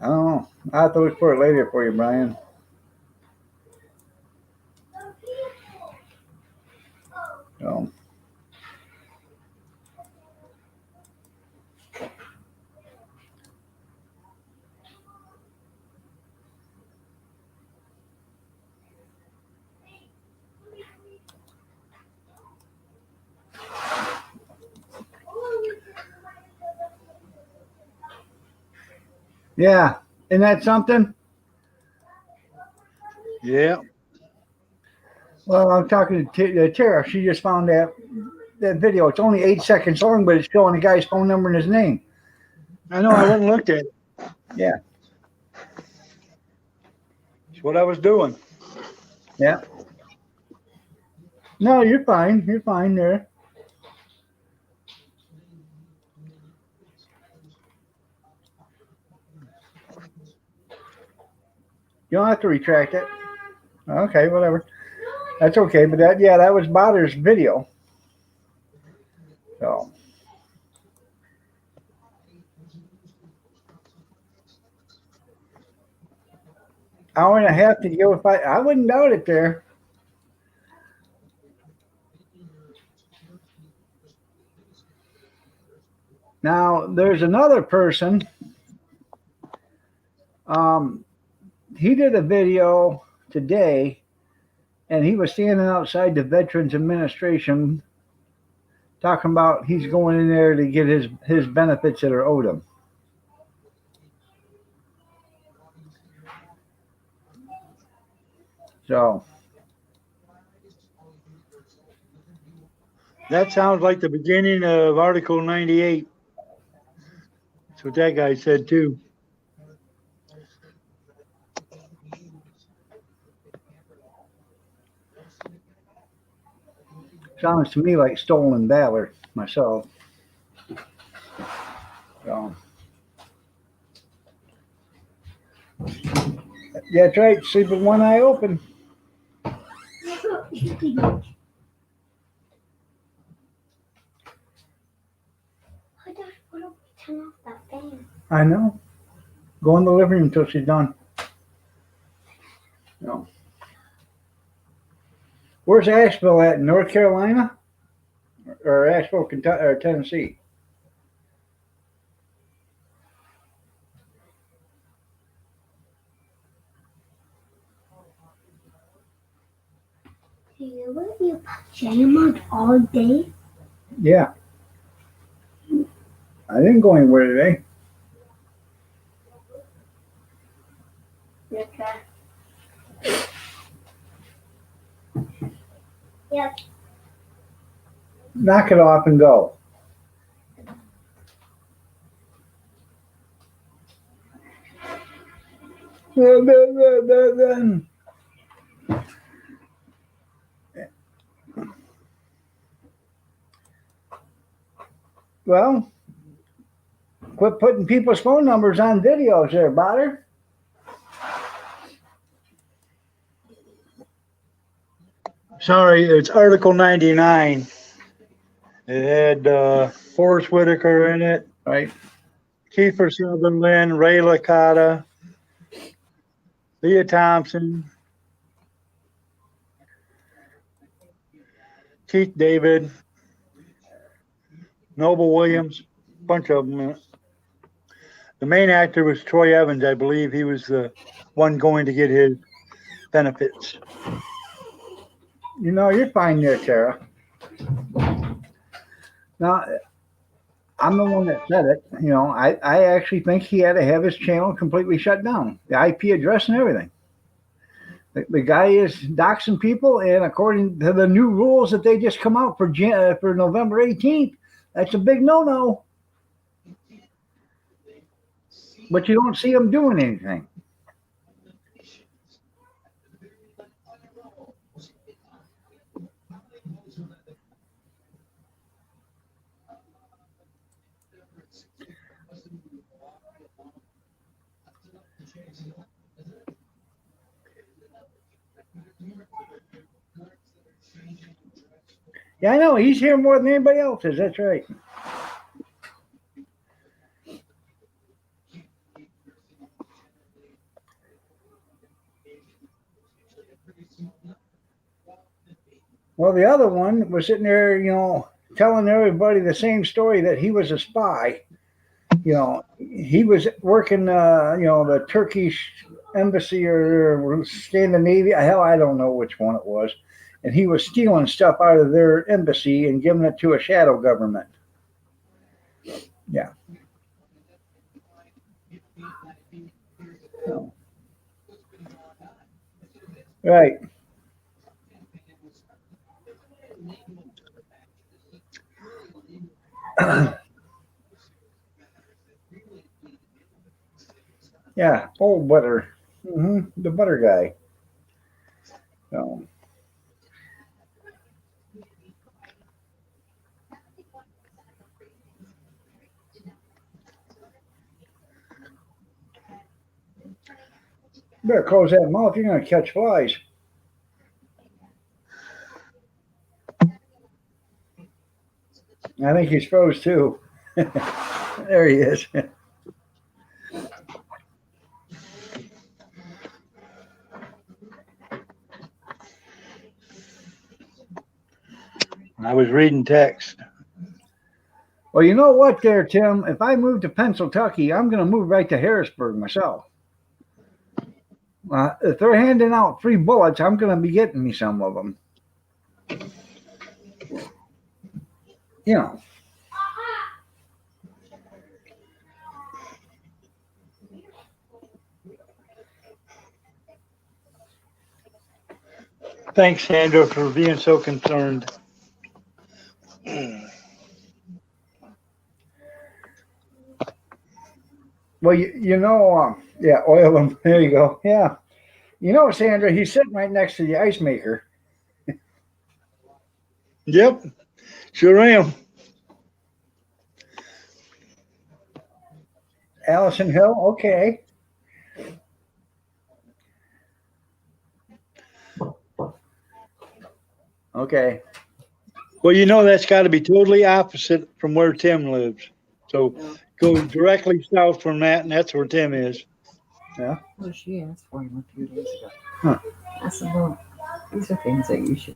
I don't know. I'll have to look for it later for you, Brian. So. Yeah, isn't that something? Yeah. Well, I'm talking to Tara. She just found that video. It's only 8 seconds long, but it's showing the guy's phone number and his name. I know, I went and looked at it. Yeah. That's what I was doing. Yeah. No, you're fine. You're fine there. You don't have to retract it. Okay, whatever. That's okay. But that was Botter's video. So. Hour and a half to go if I wouldn't doubt it there. Now there's another person. He did a video today, and he was standing outside the Veterans Administration talking about he's going in there to get his benefits that are owed him. So That sounds like the beginning of Article 98. That's what that guy said too. sounds to me like stolen valor myself. So yeah, that's right. Sleep with one eye open. turn off that fan. I know. Go in the living room until she's done. No. Where's Asheville at? North Carolina? Or Asheville, Kentucky, or Tennessee? You will be pajamas all day? Yeah. I didn't go anywhere today. Okay. Yep. Knock it off and go. Well, quit putting people's phone numbers on videos there, Botter. Sorry, it's Article 99. It had Forrest Whitaker in it, Right. Kiefer Sutherland, Ray Licata, Leah Thompson, Keith David, Noble Williams, bunch of them in it. The main actor was Troy Evans. I believe he was the one going to get his benefits. You know, you're fine there, Tara. Now, I'm the one that said it. You know, I actually think he had to have his channel completely shut down, the IP address and everything. The guy is doxing people, and according to the new rules that they just come out for November 18th, that's a big no-no. But you don't see him doing anything. Yeah, I know. He's here more than anybody else is. That's right. Well, the other one was sitting there, you know, telling everybody the same story, that he was a spy. You know, he was working, you know, the Turkish embassy or Scandinavia. Hell, I don't know which one it was. And he was stealing stuff out of their embassy and giving it to a shadow government. Yeah. So. Right. Yeah, old butter. The butter guy. So. Better close that mouth. You're going to catch flies. I think he's froze too. There he is. I was reading text. Well, you know what there, Tim? If I move to Pennsylvania, I'm going to move right to Harrisburg myself. If they're handing out free bullets, I'm going to be getting me some of them. You know. Thanks, Sandra, for being so concerned. Well, you know, yeah, oil them. There you go. Yeah. You know, Sandra, he's sitting right next to the ice maker. Yep, sure am. Allison Hill, okay. Okay. Well, you know, that's got to be totally opposite from where Tim lives. So go directly south from that, and that's where Tim is. Well, she asked for him a few days ago. Huh. I said, well, these are things that you should.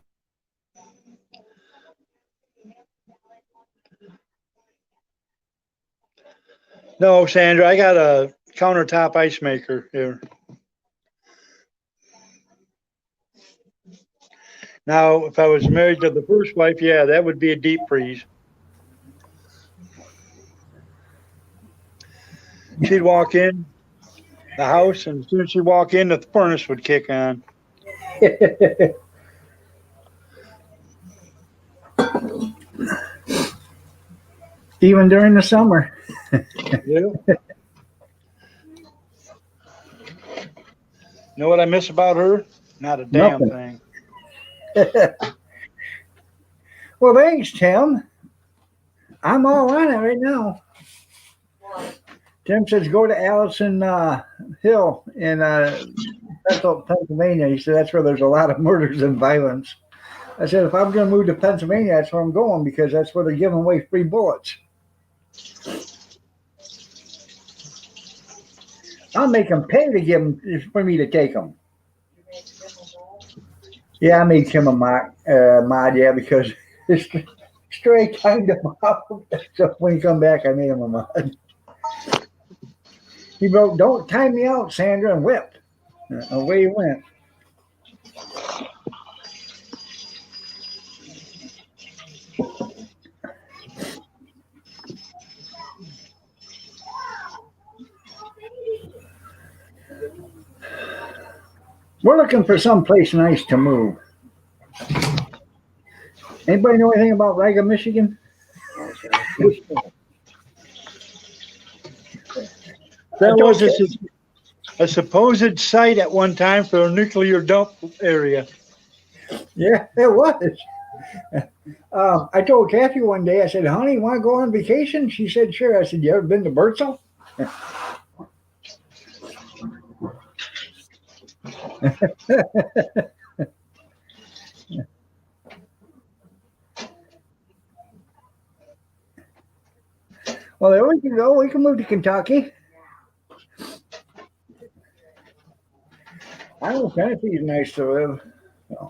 No, Sandra, I got a countertop ice maker here. Now, if I was married to the first wife, yeah, that would be a deep freeze. She'd walk in the house, and as soon as she'd walk in, the furnace would kick on. Even during the summer. Yeah. Know what I miss about her? Not a damn Nothing. thing. Well, thanks, Tim. I'm all on it right now. Tim says go to Allison Hill in Pennsylvania. He said that's where there's a lot of murders and violence. I said if I'm going to move to Pennsylvania, that's where I'm going because that's where they're giving away free bullets. I'll make them pay to give them for me to take them. Yeah, I made Tim a mod, yeah, because it's straight timed him up. So when he come back, I made him a mod. He wrote, "Don't time me out, Sandra," and whipped. Away he went. We're looking for some place nice to move. Anybody know anything about Riga, Michigan? That was a supposed site at one time for a nuclear dump area. Yeah, it was. I told Kathy one day, I said, "Honey, want to go on vacation?" She said, "Sure." I said, "You ever been to Bertzel?" Well, there we can go. We can move to Kentucky. I know Tennessee's nice to live. So.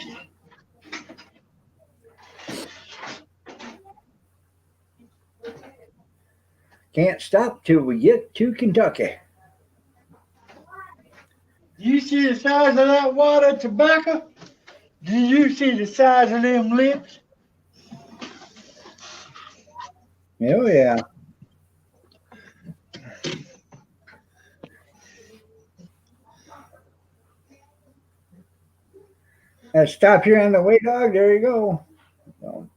Can't stop till we get to Kentucky. You see the size of that water tobacco? Do you see the size of them lips? Oh, yeah. Stop here on the way, dog. There you go. So,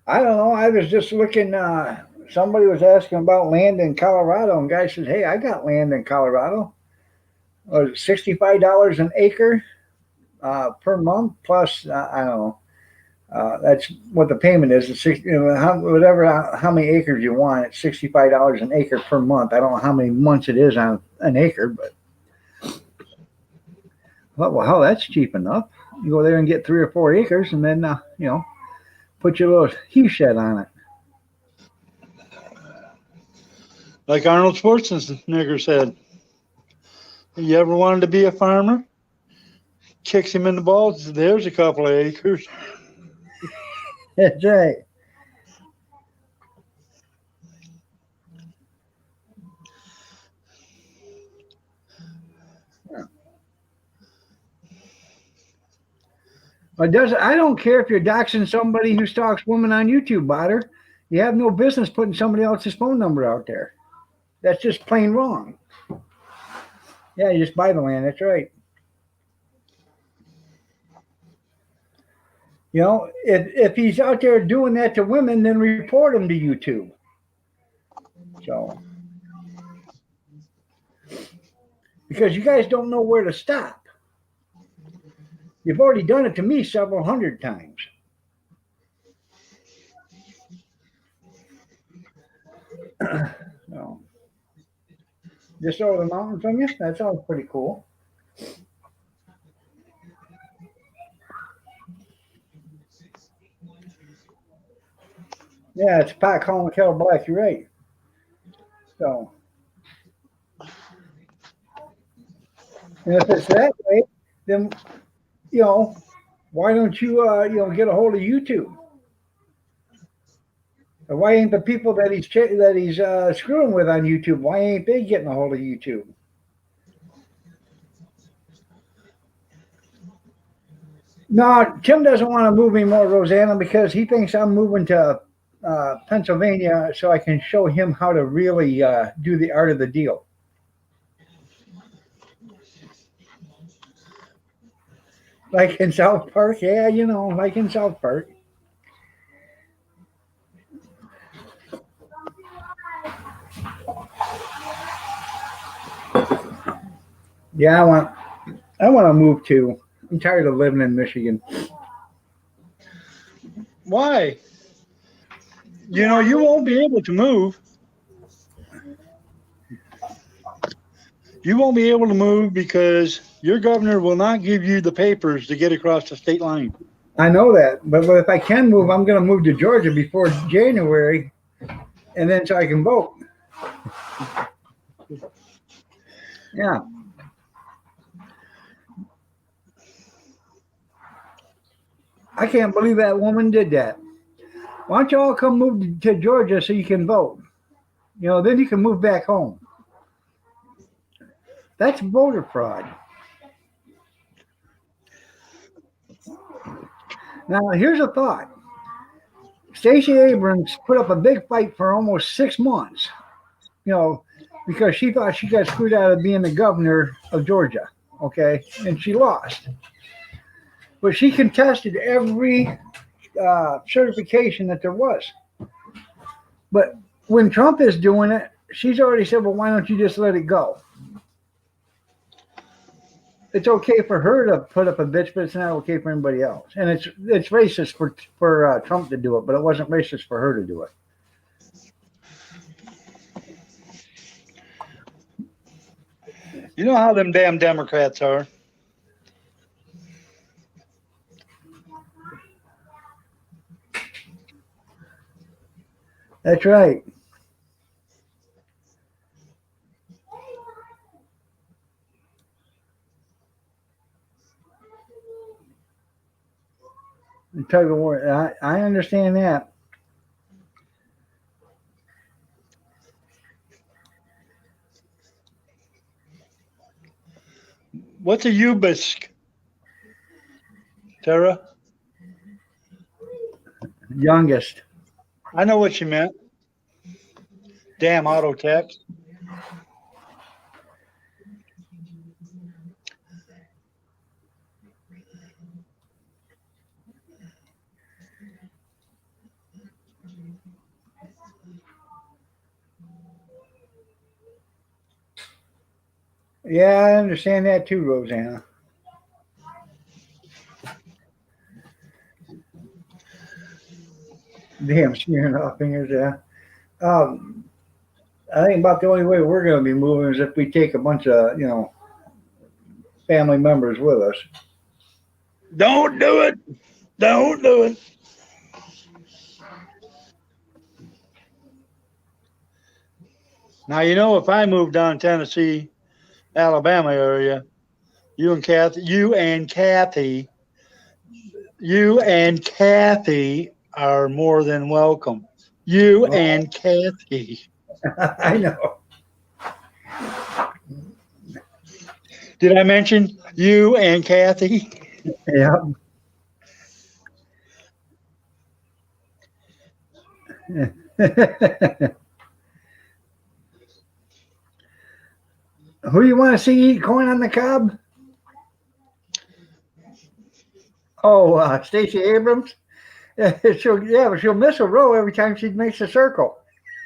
I don't know. I was just looking. Somebody was asking about land in Colorado, and guy said, "Hey, I got land in Colorado. $65 an acre per month plus I don't know. That's what the payment is. It's 60, how many acres you want. It's $65 an acre per month. I don't know how many months it is on an acre, but well, hell, that's cheap enough. You go there and get 3 or 4 acres, and then put your little he shed on it." Like Arnold Schwarzenegger said, "You ever wanted to be a farmer?" Kicks him in the balls. There's a couple of acres. That's right. But I don't care if you're doxing somebody who stalks women on YouTube, Botter. You have no business putting somebody else's phone number out there. That's just plain wrong. Yeah, you just buy the land. That's right. If he's out there doing that to women, then report him to YouTube. So, because you guys don't know where to stop. You've already done it to me several hundred times. So, just over the mountain from you? That sounds pretty cool. Yeah, it's Pat calling Kettle Black. You're right. So, and if it's that way, then why don't you get a hold of YouTube? Or why ain't the people that he's screwing with on YouTube? Why ain't they getting a hold of YouTube? No, Tim doesn't want to move anymore, Rosanna, because he thinks I'm moving to Pennsylvania so I can show him how to really do the art of the deal. Like in South Park, yeah, like in South Park. Yeah, I want to move too. I'm tired of living in Michigan. Why? You won't be able to move. You won't be able to move because your governor will not give you the papers to get across the state line. I know that, but if I can move, I'm going to move to Georgia before January, and then so I can vote. Yeah. I can't believe that woman did that. Why don't you all come move to Georgia so you can vote? Then you can move back home. That's voter fraud. Now, here's a thought. Stacey Abrams put up a big fight for almost 6 months, because she thought she got screwed out of being the governor of Georgia, okay? And she lost. But she contested every certification that there was. But when Trump is doing it, she's already said, well, why don't you just let it go? It's okay for her to put up a bitch, but it's not okay for anybody else. And it's racist for Trump to do it, but it wasn't racist for her to do it. You know how them damn Democrats are. That's right. Tug of war. I understand that. What's a UBISC, Tara? Youngest. I know what you meant. Damn auto text. Yeah, I understand that too, Rosanna. Damn, smearing off fingers, yeah. I think about the only way we're going to be moving is if we take a bunch of, family members with us. Don't do it. Don't do it. Now, if I moved down Tennessee, Alabama area, you and Kathy are more than welcome. You and Kathy. I know. Did I mention you and Kathy? Yeah. Who do you want to see eat corn on the cob? Oh, Stacey Abrams. She'll miss a row every time she makes a circle.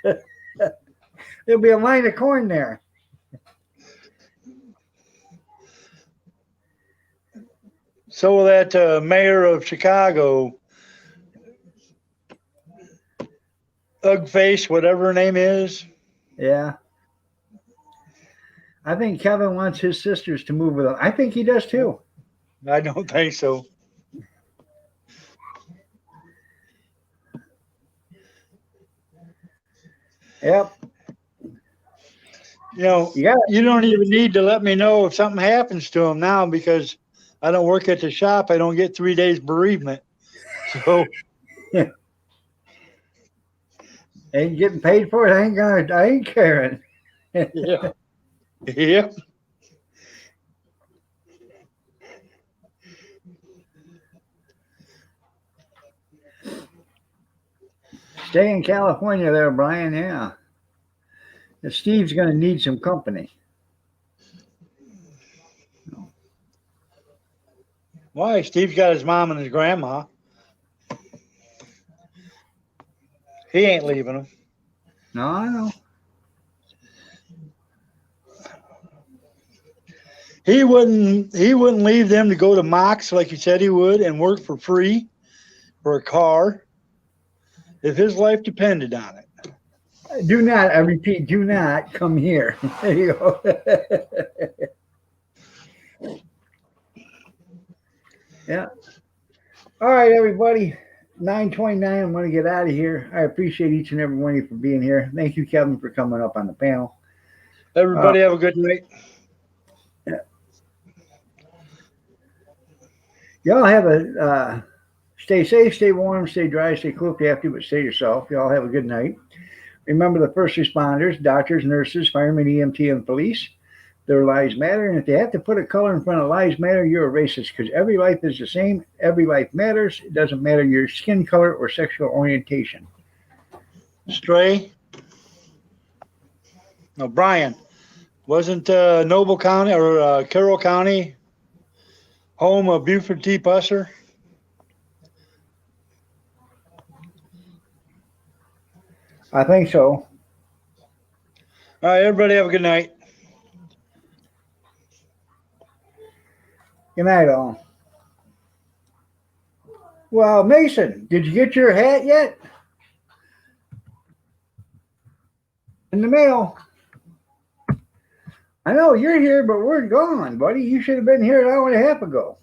There'll be a line of corn there. So will that mayor of Chicago, Ugface, whatever her name is. Yeah. I think Kevin wants his sisters to move with him. I think he does too. I don't think so. Yep. You know, You got you don't even need to let me know if something happens to him now because I don't work at the shop. I don't get 3 days bereavement. So ain't getting paid for it. I ain't caring. yeah, yep. Stay in California there, Brian. Yeah. Steve's going to need some company. Why? Steve's got his mom and his grandma. He ain't leaving them. No, I know. He wouldn't leave them to go to Mox like he said he would and work for free for a car if his life depended on it. Do not, I repeat, do not come here. There you go. Yeah. All right, everybody. 9:29. I'm going to get out of here. I appreciate each and every one of you for being here. Thank you, Kevin, for coming up on the panel. Everybody have a good night. Y'all have a stay safe, stay warm, stay dry, stay cool if you have to, but stay yourself. Y'all have a good night. Remember the first responders, doctors, nurses, firemen, EMT, and police. Their lives matter, and if they have to put a color in front of lives matter, you're a racist because every life is the same. Every life matters. It doesn't matter your skin color or sexual orientation. Stray. No, Brian. Wasn't Noble County or Carroll County home of Buford T. Pusser? I think so. All right, everybody have a good night. Good night, all. Well, Mason, did you get your hat yet? In the mail. I know you're here, but we're gone, buddy. You should have been here an hour and a half ago.